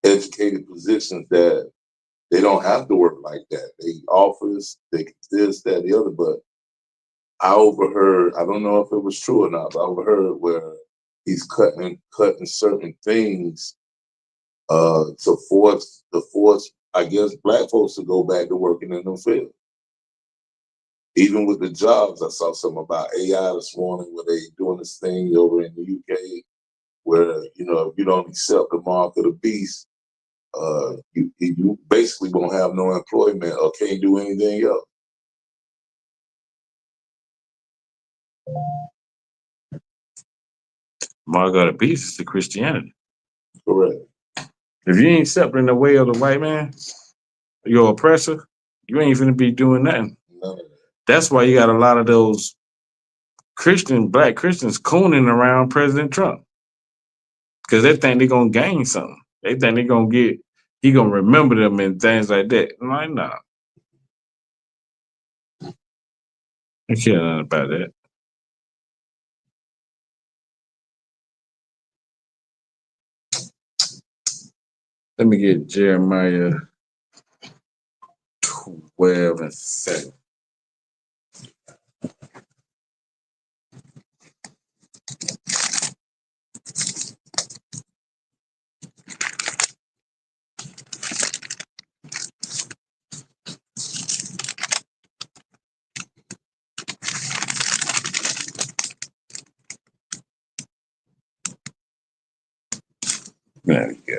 educated positions that they don't have to work like that. They offer this, that, the other. But I overheard, I don't know if it was true or not, but I overheard where he's cutting certain things to force, I guess, Black folks to go back to working in the field. Even with the jobs, I saw something about AI this morning where they doing this thing over in the UK where, if you don't accept the mark of the beast, you basically won't have no employment or can't do anything else. Mark of the beast is the Christianity. Correct. If you ain't accepting the way of the white man, your oppressor, you ain't finna be doing nothing. None of that. That's why you got a lot of those Black Christians cooning around President Trump. Because they think they're gonna gain something. They think he gonna remember them and things like that. I'm like, nah. I care nothing about that. Let me get Jeremiah 12 and 7. Man, yeah.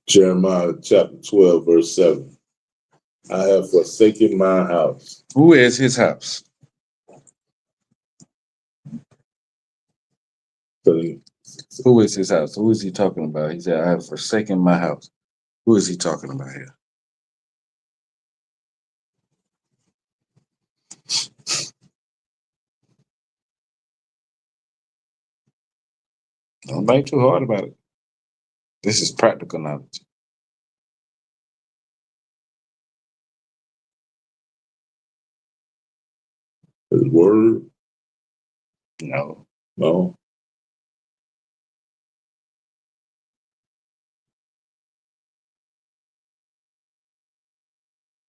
Jeremiah chapter 12, verse 7. I have forsaken my house. Who is his house? Who is his house? Who is he talking about? He said, I have forsaken my house. Who is he talking about here? Don't think too hard about it. This is practical knowledge. His word? No. No.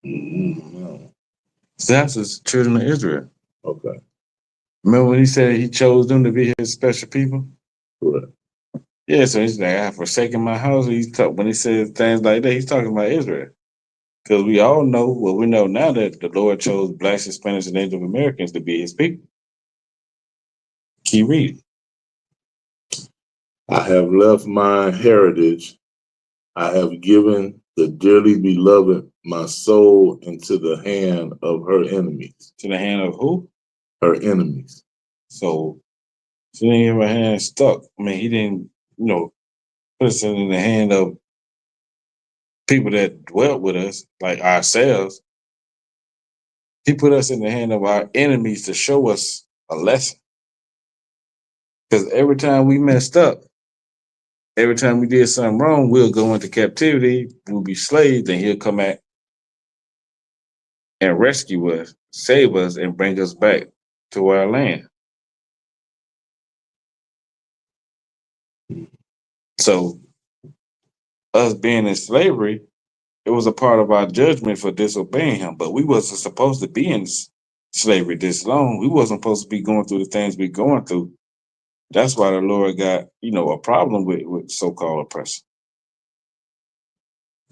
No. That's the children of Israel. Okay. Remember when he said he chose them to be his special people? Correct. Yeah, so he's like, I have forsaken my house. When he says things like that, he's talking about Israel. Because we all know, well, we know now that the Lord chose blacks, Hispanics, and Native Americans to be his people. Keep reading. I have left my heritage. I have given the dearly beloved my soul into the hand of her enemies. To the hand of who? Her enemies. So she didn't have her hand stuck. I mean, he didn't, put us in the hand of people that dwelt with us, like ourselves. He put us in the hand of our enemies to show us a lesson. Because every time we messed up, every time we did something wrong, we'll go into captivity, we'll be slaves, and he'll come back and rescue us, save us, and bring us back to our land. So us being in slavery, it was a part of our judgment for disobeying him. But we wasn't supposed to be in slavery this long. We wasn't supposed to be going through the things we're going through. That's why the Lord got, a problem with so-called oppression.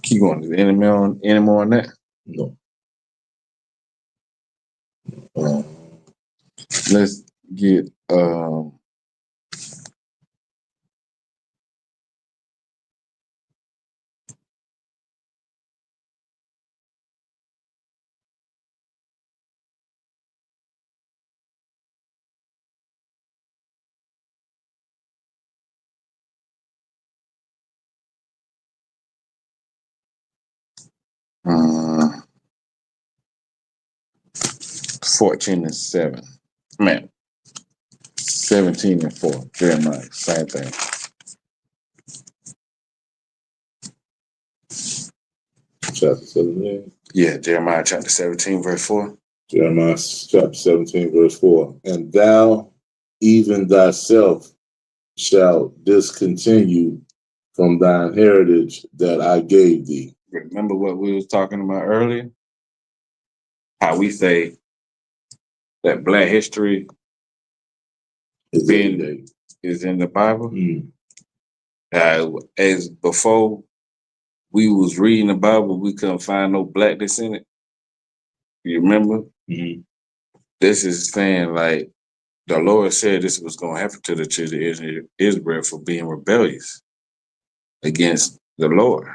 Keep going. Is there any more on that? No. Let's get uh, 14 and 7. Man, 17 and 4. Jeremiah, same thing. Chapter 17. Yeah, Jeremiah chapter 17, verse 4. Jeremiah chapter 17, verse 4. And thou, even thyself, shalt discontinue from thine heritage that I gave thee. Remember what we was talking about earlier? How we say that Black history Is is in the Bible. Mm. As before we was reading the Bible, we couldn't find no blackness in it. You remember? Mm-hmm. This is saying like the Lord said this was going to happen to the children of Israel for being rebellious against the Lord.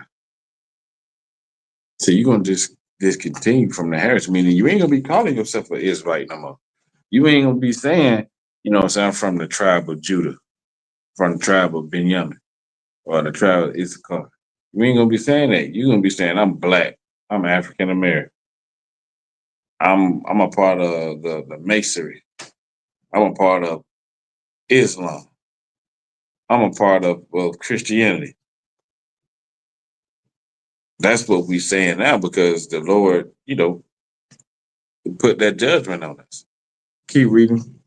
So you're going to just discontinue from the heritage, meaning you ain't going to be calling yourself an Israelite no more. You ain't going to be saying, I'm from the tribe of Judah, from the tribe of Benjamin, or the tribe of Isupk. You ain't going to be saying that. You're going to be saying, I'm black. I'm African American. I'm a part of the Masonry. I'm a part of Islam. I'm a part of Christianity. That's what we're saying now because the Lord, put that judgment on us. Keep reading.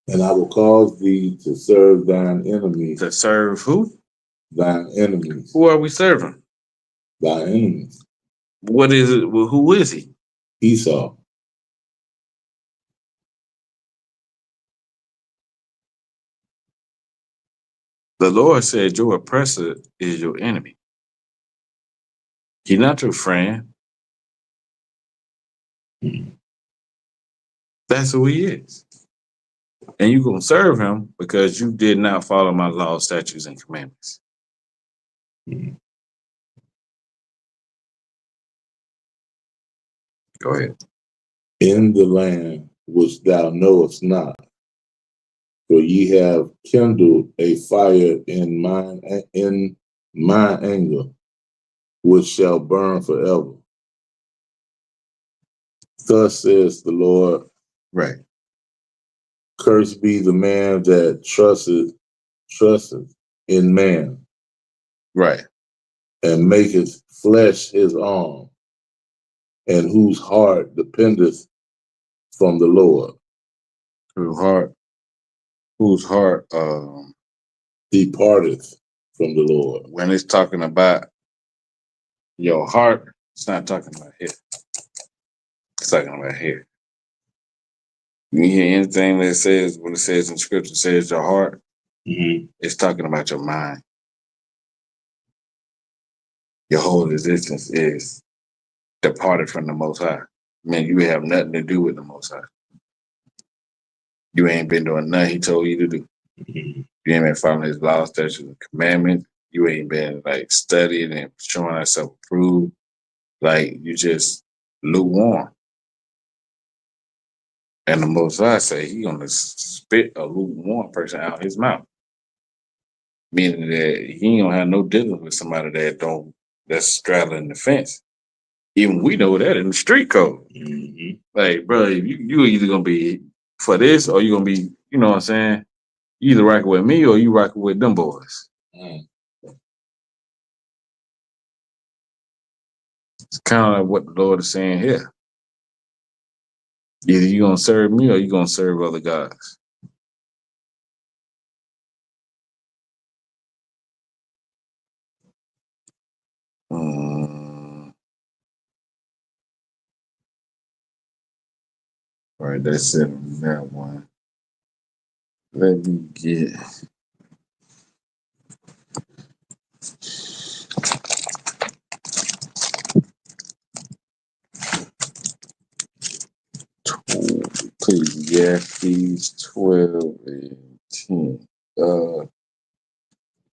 And I will cause thee to serve thine enemies. To serve who? Thine enemies. Who are we serving? Thine enemies. What is it? Well, who is he? Esau. The Lord said your oppressor is your enemy. He's not your friend. That's who he is. And you're going to serve him because you did not follow my laws, statutes, and commandments. Mhm. Go ahead. In the land which thou knowest not, for ye have kindled a fire in my anger, which shall burn forever. Thus says the Lord, Right. cursed be the man that trusteth in man, Right. and maketh flesh his arm, and whose heart dependeth from the Lord. Whose heart, Departeth from the Lord. when it's talking about your heart, it's not talking about here. It's talking about here. You hear anything that says, when it says in scripture, says your heart, Mm-hmm. it's talking about your mind. Your whole existence is departed from the Most High. Man, you have nothing to do with the Most High. You ain't been doing nothing he told you to do. Mm-hmm. You ain't been following his laws, statutes, and commandments. You ain't been like studying and showing yourself approved. Like you just lukewarm. And the Most High say he gonna spit a lukewarm person out his mouth. Meaning that he ain't gonna have no dealing with somebody that's straddling the fence. Even we know that in the street code. Mm-hmm. Like, bro, you either gonna be for this or you gonna be, you know what I'm saying? You either rocking with me or you rocking with them boys. Mm. It's kind of like what the Lord is saying here. Either you gonna serve me or you gonna serve other gods. All right, that's it on that one. Let me get Ecclesiastes 12 and 10.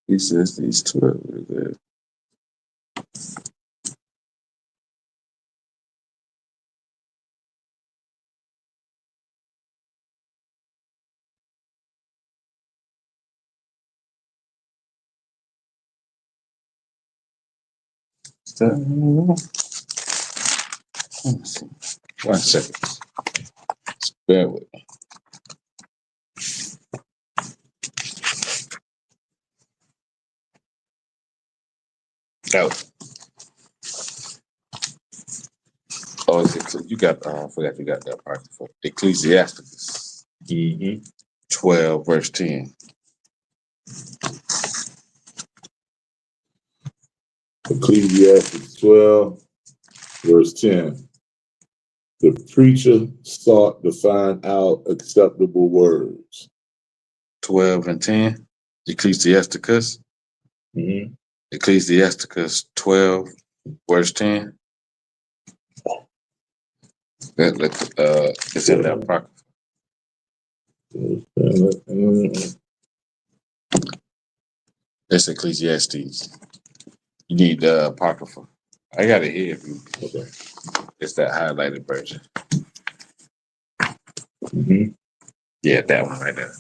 He says these 12 is there. Is that, let me see. 1 second. Just bear with me. Oh, is it, you got, I forgot you got that part for Ecclesiastes Mm-hmm. 12, verse 10. Ecclesiastes 12, verse 10. The preacher sought to find out acceptable words. 12 and 10. Ecclesiasticus. Mm-hmm. Ecclesiasticus 12, verse 10. It's in that apocrypha. It's Ecclesiastes. You need the apocrypha. I got it here. If you, Okay. it's that highlighted version. Mm-hmm. Yeah, that one right there.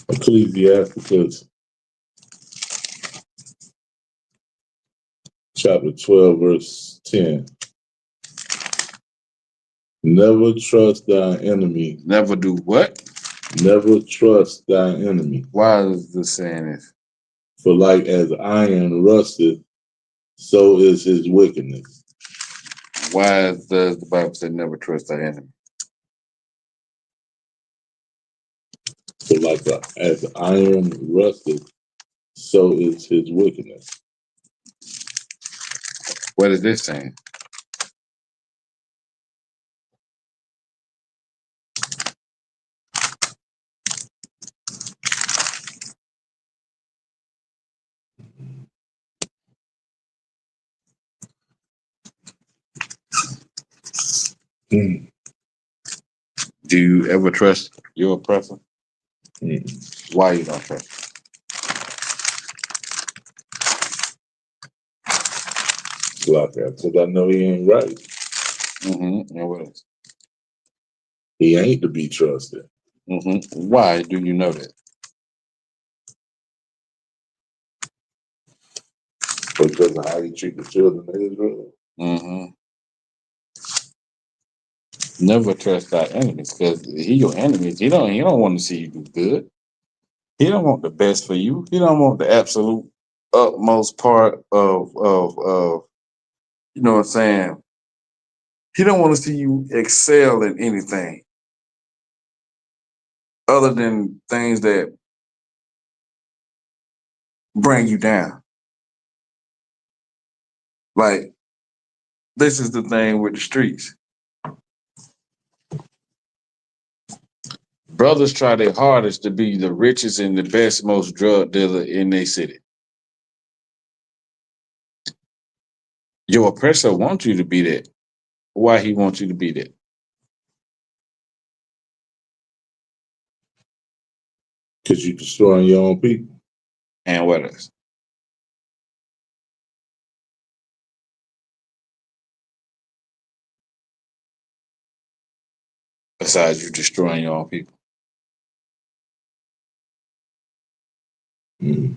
Ecclesiasticus chapter 12, verse 10. Never trust thy enemy. Never do what? Never trust thy enemy. Why is this saying this? For like as iron rusteth, so is his wickedness. Why does the Bible say never trust thy enemy? For like as iron rusteth, so is his wickedness. What is this saying? Mm. Do you ever trust your oppressor? Mm. Why you don't trust? Like that, because I know he ain't right. Mm-hmm. And what else? He ain't to be trusted. Mm-hmm. Why do you know that? Because of how he treat the children of Israel. Mm-hmm. Never trust our enemies because he your enemies. He don't want to see you do good. He don't want the best for you. He don't want the absolute utmost part of you know what I'm saying. He don't want to see you excel in anything other than things that bring you down. Like this is the thing with the streets. Brothers try their hardest to be the richest and the best, most drug dealer in their city. Your oppressor wants you to be that. Why he wants you to be that? Because you destroying your own people. And what else? Besides you destroying your own people. Mm.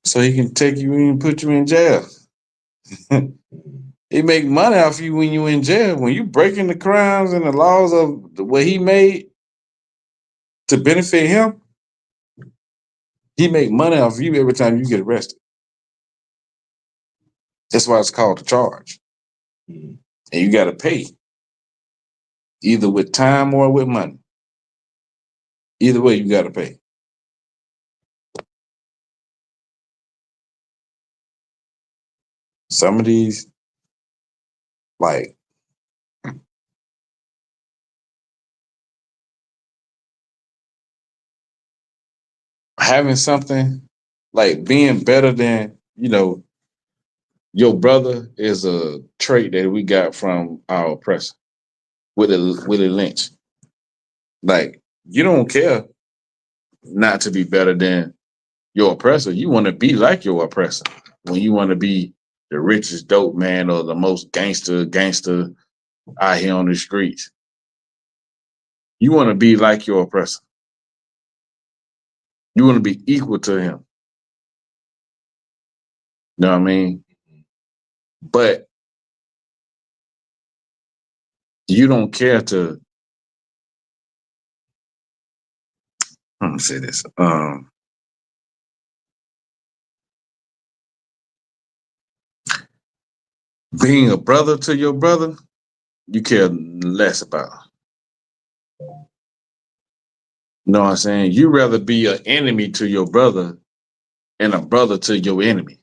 So he can take you in and put you in jail. He make money off you when you in jail. When you breaking the crimes and the laws of what he made to benefit him, he make money off you every time you get arrested. That's why it's called a charge. Mm. And you got to pay either with time or with money. Either way, you got to pay. Some of these, like, having something, like being better than, your brother is a trait that we got from our oppressor, Willie Lynch. Like, you don't care not to be better than your oppressor. You want to be like your oppressor. When you want to be the richest dope man or the most gangster out here on the streets, you want to be like your oppressor. You want to be equal to him. You know what I mean? But you don't care to. Let me say this. Being a brother to your brother, you care less about. You know what I'm saying? You rather be an enemy to your brother and a brother to your enemy.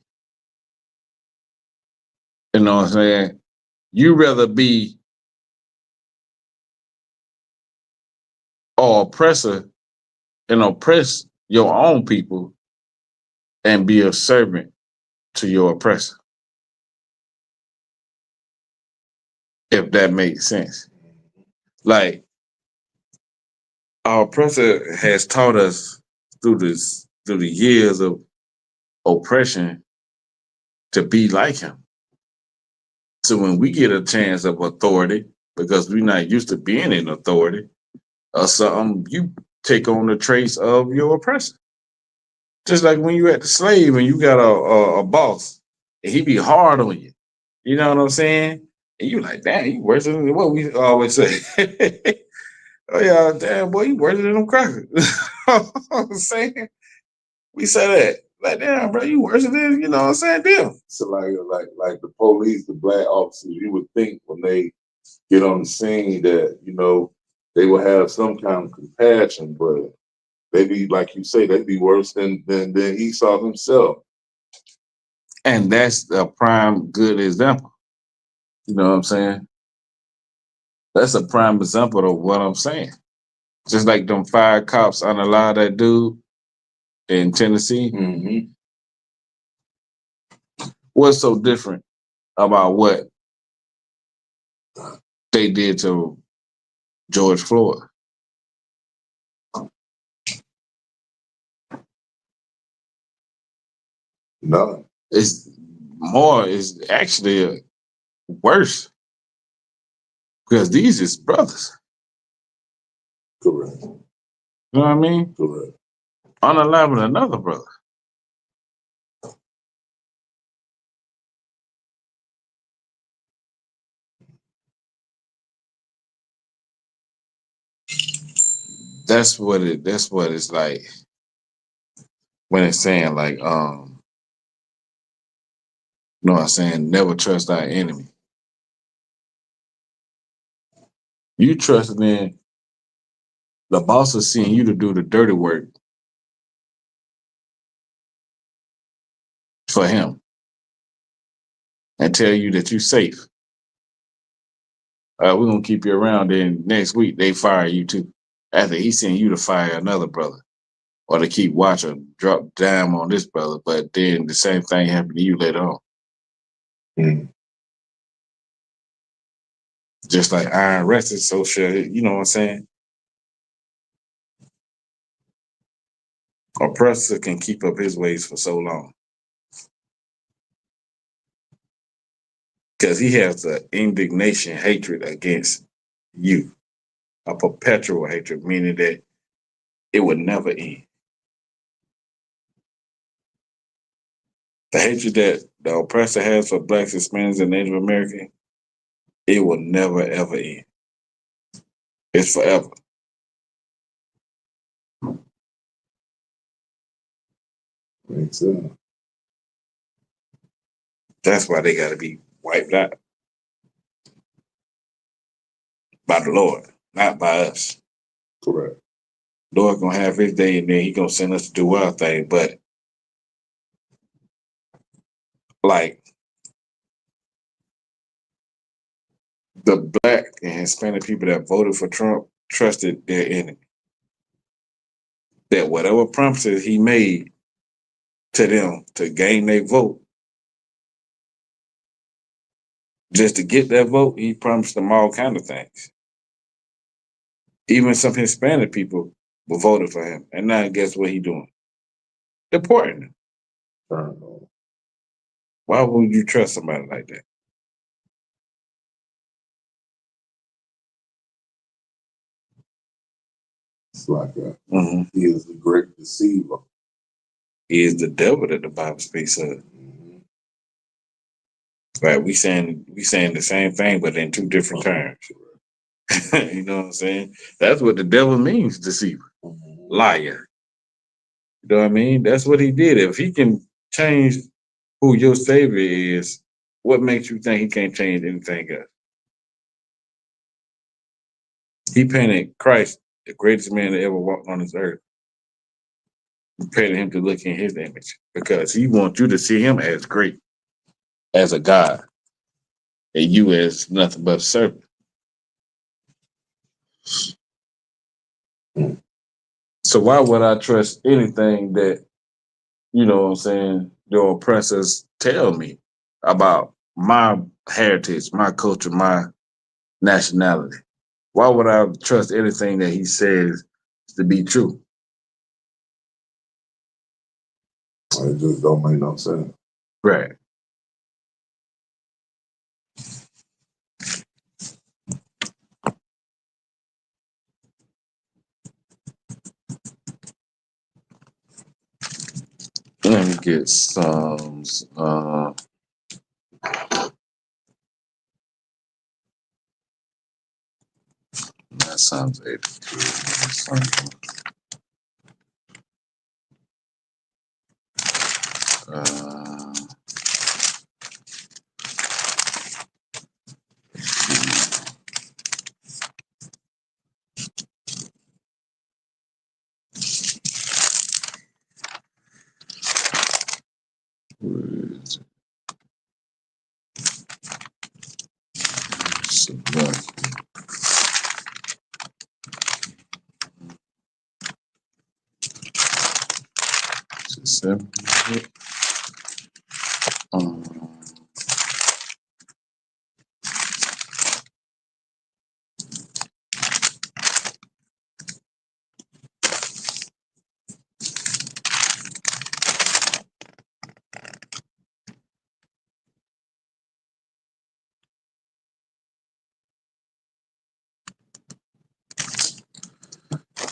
You know what I'm saying? You rather be an oppressor and oppress your own people and be a servant to your oppressor. If that makes sense. Like our oppressor has taught us through the years of oppression to be like him. So when we get a chance of authority, because we're not used to being in authority or something, you take on the traits of your oppressor. Just like when you at the slave and you got a boss and he be hard on you. You know what I'm saying? And you like, damn, you worse than what we always say. Oh yeah, damn boy, you worse than them crackers. I'm saying? We say that. Like, damn, bro, you worse than, you know what I'm saying? Damn. So like the police, the black officers, you would think when they get on the scene that, they will have some kind of compassion, but they be, like you say, they be worse than Esau himself. And that's a prime good example. You know what I'm saying? That's a prime example of what I'm saying. Just like them 5 cops unalive that dude in Tennessee. Mm-hmm. What's so different about what they did to George Floyd. None. It's more is actually worse because these is brothers. Correct. You know what I mean? Correct. Unaliving another brother. That's what it's like when it's saying like you know what I'm saying, never trust our enemy. You trusting in the boss is seeing you to do the dirty work for him and tell you that you're safe. We're gonna keep you around. Then next week they fire you too. After he sent you to fire another brother or to keep watch or drop dime on this brother, but then the same thing happened to you later on. Mm. Just like iron rested, so shall you know what I'm saying? Oppressor can keep up his ways for so long. Because he has an indignation, hatred against you. A perpetual hatred, meaning that it would never end. The hatred that the oppressor has for blacks, Hispanics, and Native Americans, it will never ever end. It's forever. Makes sense. That's why they got to be wiped out by the Lord, not by us. Correct. Lord gonna have his day, and then he gonna send us to do our thing. But like the black and Hispanic people that voted for Trump trusted their enemy. That whatever promises he made to them to gain their vote, just to get that vote, he promised them all kind of things. Even some Hispanic people were voted for him, and now guess what he doing? Deporting them. Turn on. Why would you trust somebody like that? It's like Mm-hmm. he is the great deceiver. He is the devil that the Bible speaks of. Mm-hmm. Right? We saying the same thing, but in two different terms. You know what I'm saying? That's what the devil means, deceiver, Mm-hmm. liar. You know what I mean? That's what he did. If he can change who your savior is, what makes you think he can't change anything else? He painted Christ, the greatest man that ever walked on this earth. He painted him to look in his image because he wants you to see him as great, as a God, and you as nothing but a servant. So why would I trust anything that, you know what I'm saying, the oppressors tell me about my heritage, my culture, my nationality? Why would I trust anything that he says to be true? It just don't make no sense. Right. Let me get Psalms. That Psalms 82. Uh, where is it? Select. Is it 7? Um,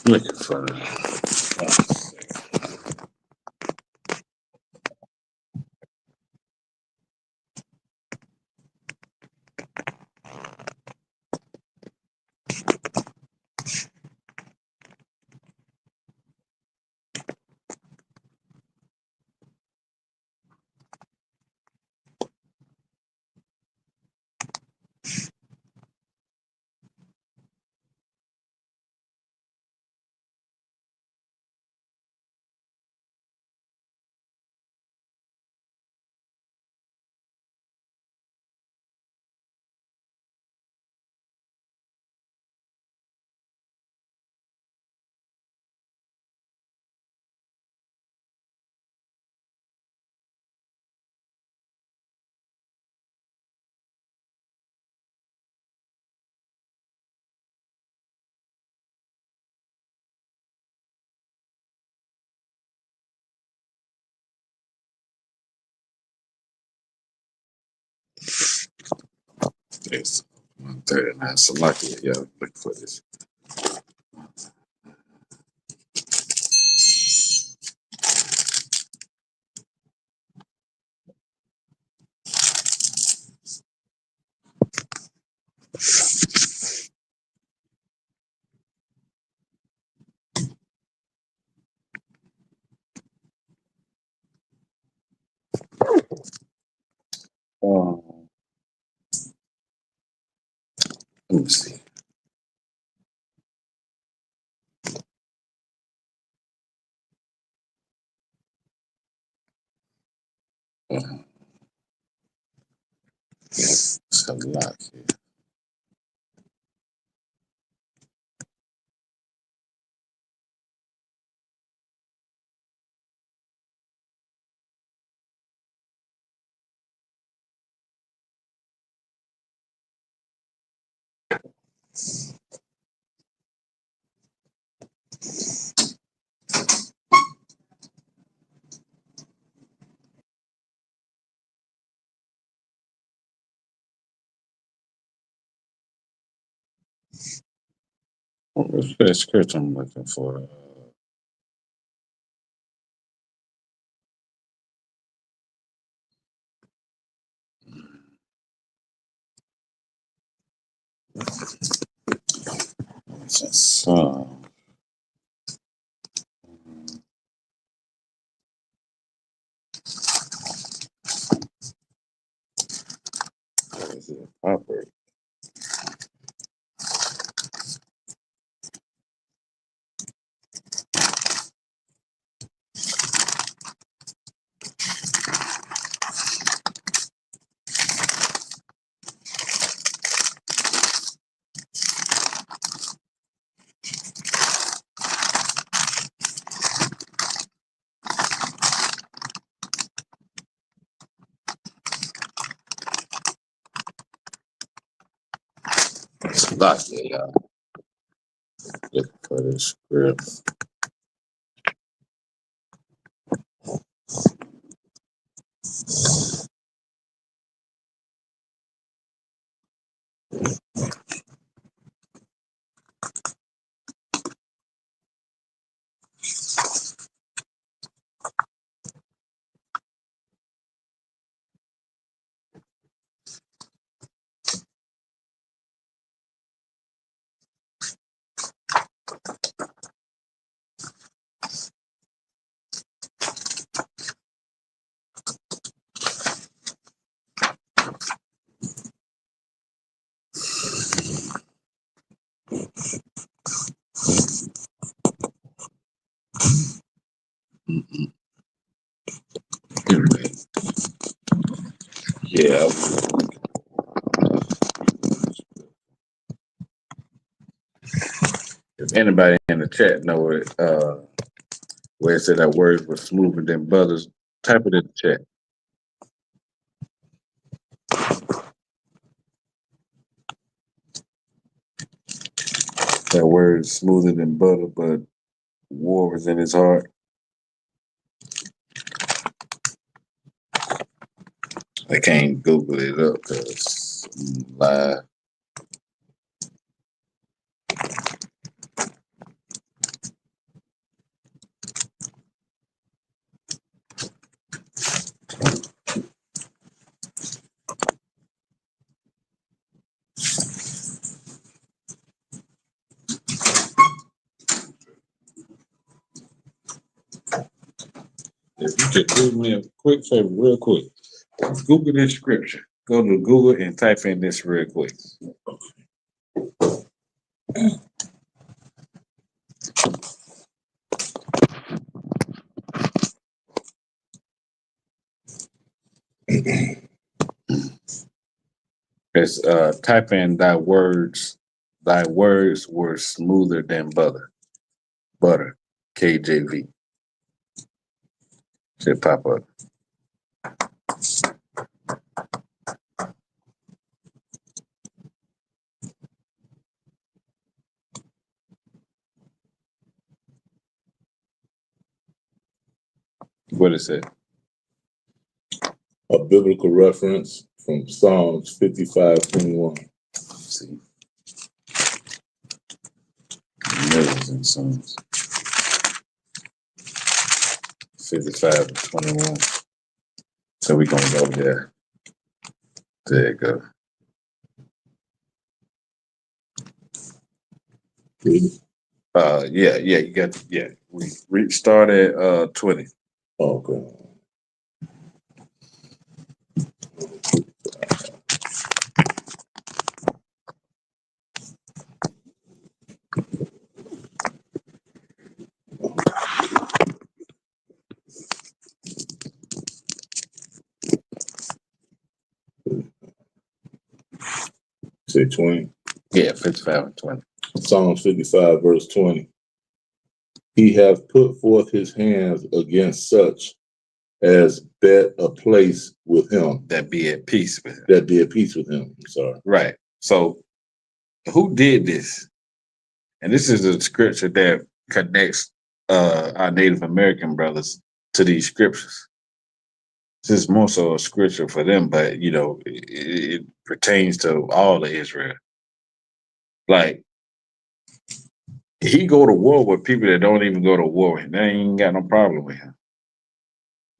Looking for it. It's 139 Salakia. Y'all look for this. Let me see. It's a lot here. What's that script I'm looking for? It's a song. Is it a proper? It's a lot here, y'all. Looking for this script. Anyway, yeah. If anybody in the chat know it, where it said that words were smoother than butters, type it in the chat. That word is smoother than butter, but war was in his heart. I can't Google it up because I'm live. If you could do me a quick favor, real quick, Google this scripture. Go to Google and type in this real quick. It's type in thy words were smoother than butter. Butter. KJV. Should pop up. What is it? A biblical reference from Psalms 55:21. Let's see. Millions and sons. 55 to 21. So we're gonna go there. There you go. Yeah, you got we start at 20. Okay. Say 20. Yeah, 55 and 20. Psalms 55, verse 20. He hath put forth his hands against such as bet a place with him. That be at peace with him. That be at peace with him. I'm sorry. Right. So who did this? And this is a scripture that connects our Native American brothers to these scriptures. This is more so a scripture for them, but it pertains to all of Israel. Like, he go to war with people that don't even go to war with him. They ain't even got no problem with him.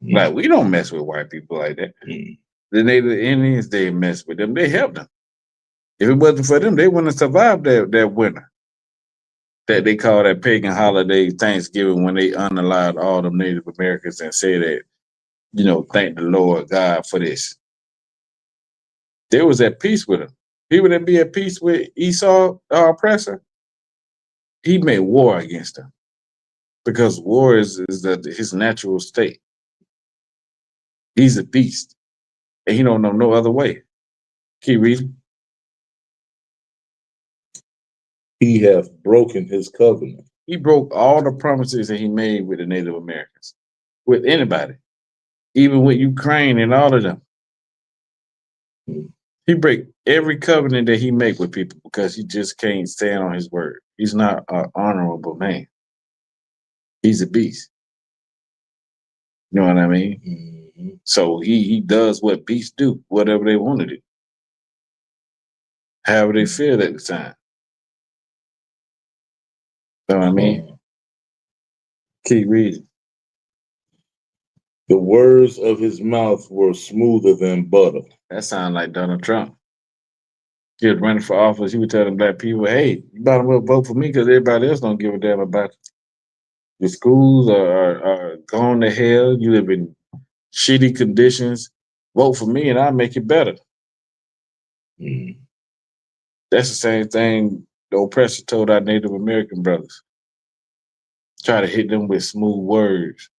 Like, we don't mess with white people like that. The Native Indians, they mess with them. They helped them. If it wasn't for them, they wouldn't have survived that winter. That they call that pagan holiday Thanksgiving, when they unallied all the Native Americans and say that, thank the Lord God for this. They was at peace with them. People that be at peace with Esau, our oppressor, he made war against them. Because war is his natural state. He's a beast. And he don't know no other way. Keep reading. He hath broken his covenant. He broke all the promises that he made with the Native Americans. With anybody. Even with Ukraine and all of them. He break every covenant that he make with people because he just can't stand on his word. He's not an honorable man. He's a beast. You know what I mean? Mm-hmm. So he does what beasts do, whatever they want to do. However they feel at the time. You know what I mean? Keep reading. The words of his mouth were smoother than butter. That sounds like Donald Trump. He was running for office. He would tell them black people, hey, you better vote for me because everybody else don't give a damn about you. The schools are gone to hell. You live in shitty conditions. Vote for me and I'll make it better. That's the same thing the oppressor told our Native American brothers. Try to hit them with smooth words.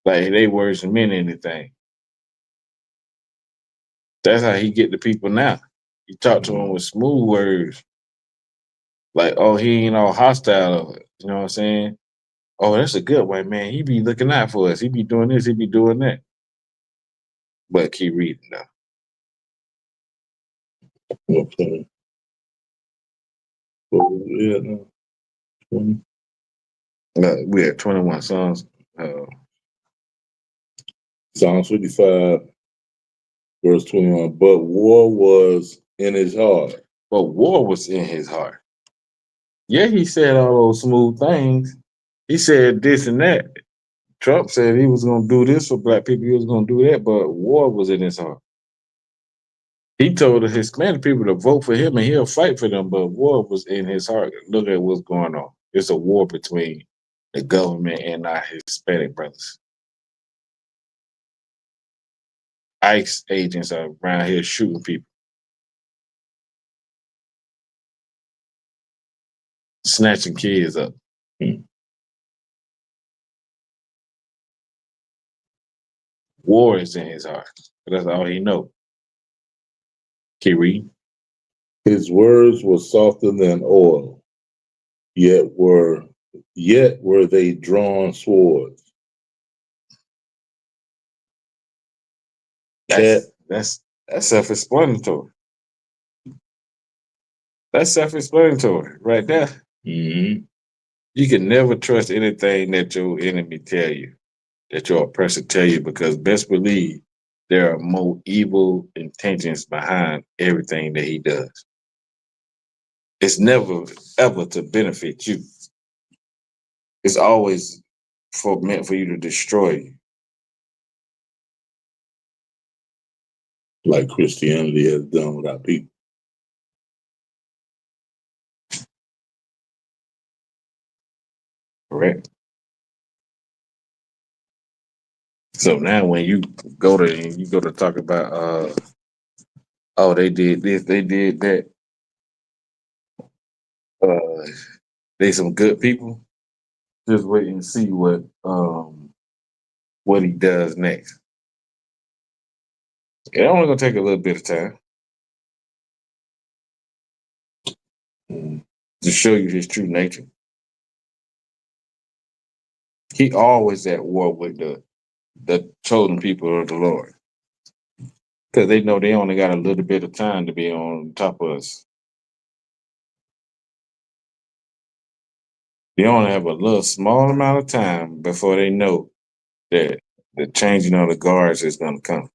Like they words meant anything. That's how he get the people now. He talk to them with smooth words. Like, oh, he ain't all hostile. You know what I'm saying? Oh, that's a good white man. He be looking out for us. He be doing this. He be doing that. But keep reading now. Okay. Yeah, no. 20. We had 21 songs. Psalms 55, verse 21. But war was in his heart. But war was in his heart. Yeah, he said all those smooth things. He said this and that. Trump said he was going to do this for black people. He was going to do that, but war was in his heart. He told the Hispanic people to vote for him and he'll fight for them, but war was in his heart. Look at what's going on. It's a war between the government and our Hispanic brothers. ICE agents are around here shooting people, snatching kids up. War is in his heart. But that's all he knows. Keep reading. His words were softer than oil, yet were they drawn swords. That's self-explanatory. That's self-explanatory right there. Mm-hmm. You can never trust anything that your enemy tell you, that your oppressor tell you, because best believe there are more evil intentions behind everything that he does. It's never ever to benefit you. It's always meant for you to destroy you. Like Christianity has done with our people. Correct. So now when you go to talk about oh, they did this, they did that, they some good people, just wait and see what he does next. It only gonna take a little bit of time to show you his true nature. He always at war with the chosen people of the Lord. Because they know they only got a little bit of time to be on top of us. They only have a little small amount of time before they know that the changing of the guards is gonna come.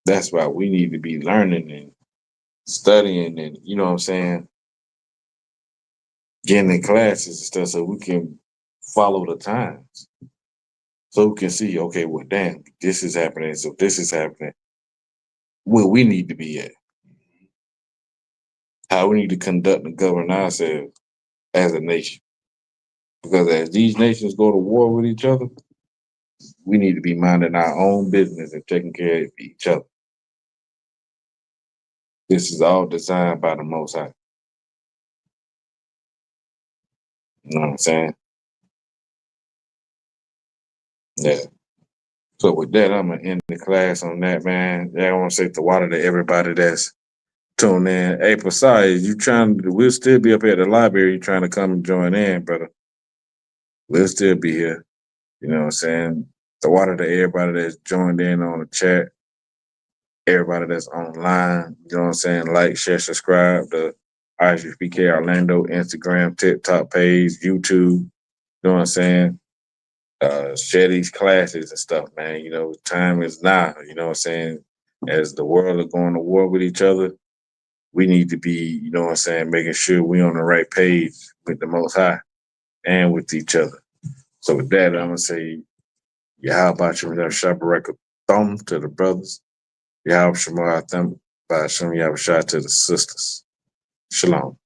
That's why we need to be learning and studying and, you know what I'm saying, getting in classes and stuff so we can follow the times. So we can see, okay, well, damn, this is happening. So this is happening. Where we need to be at. How we need to conduct and govern ourselves as a nation. Because as these nations go to war with each other, we need to be minding our own business and taking care of each other. This is all designed by the Most High. You know what I'm saying? Yeah. So with that, I'm gonna end the class on that, man. Yeah, I want to say Yahawadah to everybody that's tuned in. Hey, Pasai, we'll still be up at the library trying to come and join in, brother. We'll still be here. You know what I'm saying? Yahawadah to everybody that's joined in on the chat, everybody that's online, you know what I'm saying? Like, share, subscribe to ISUPK Orlando, Instagram, TikTok page, YouTube, you know what I'm saying? Share these classes and stuff, man. You know, time is now, you know what I'm saying? As the world is going to war with each other, we need to be, you know what I'm saying, making sure we're on the right page with the Most High and with each other. So with that, I'm going to say, how about you? Shabaraka thumb to the brothers. Yahweh Shemar Thumb by Shem Yahweh to the sisters. Shalom.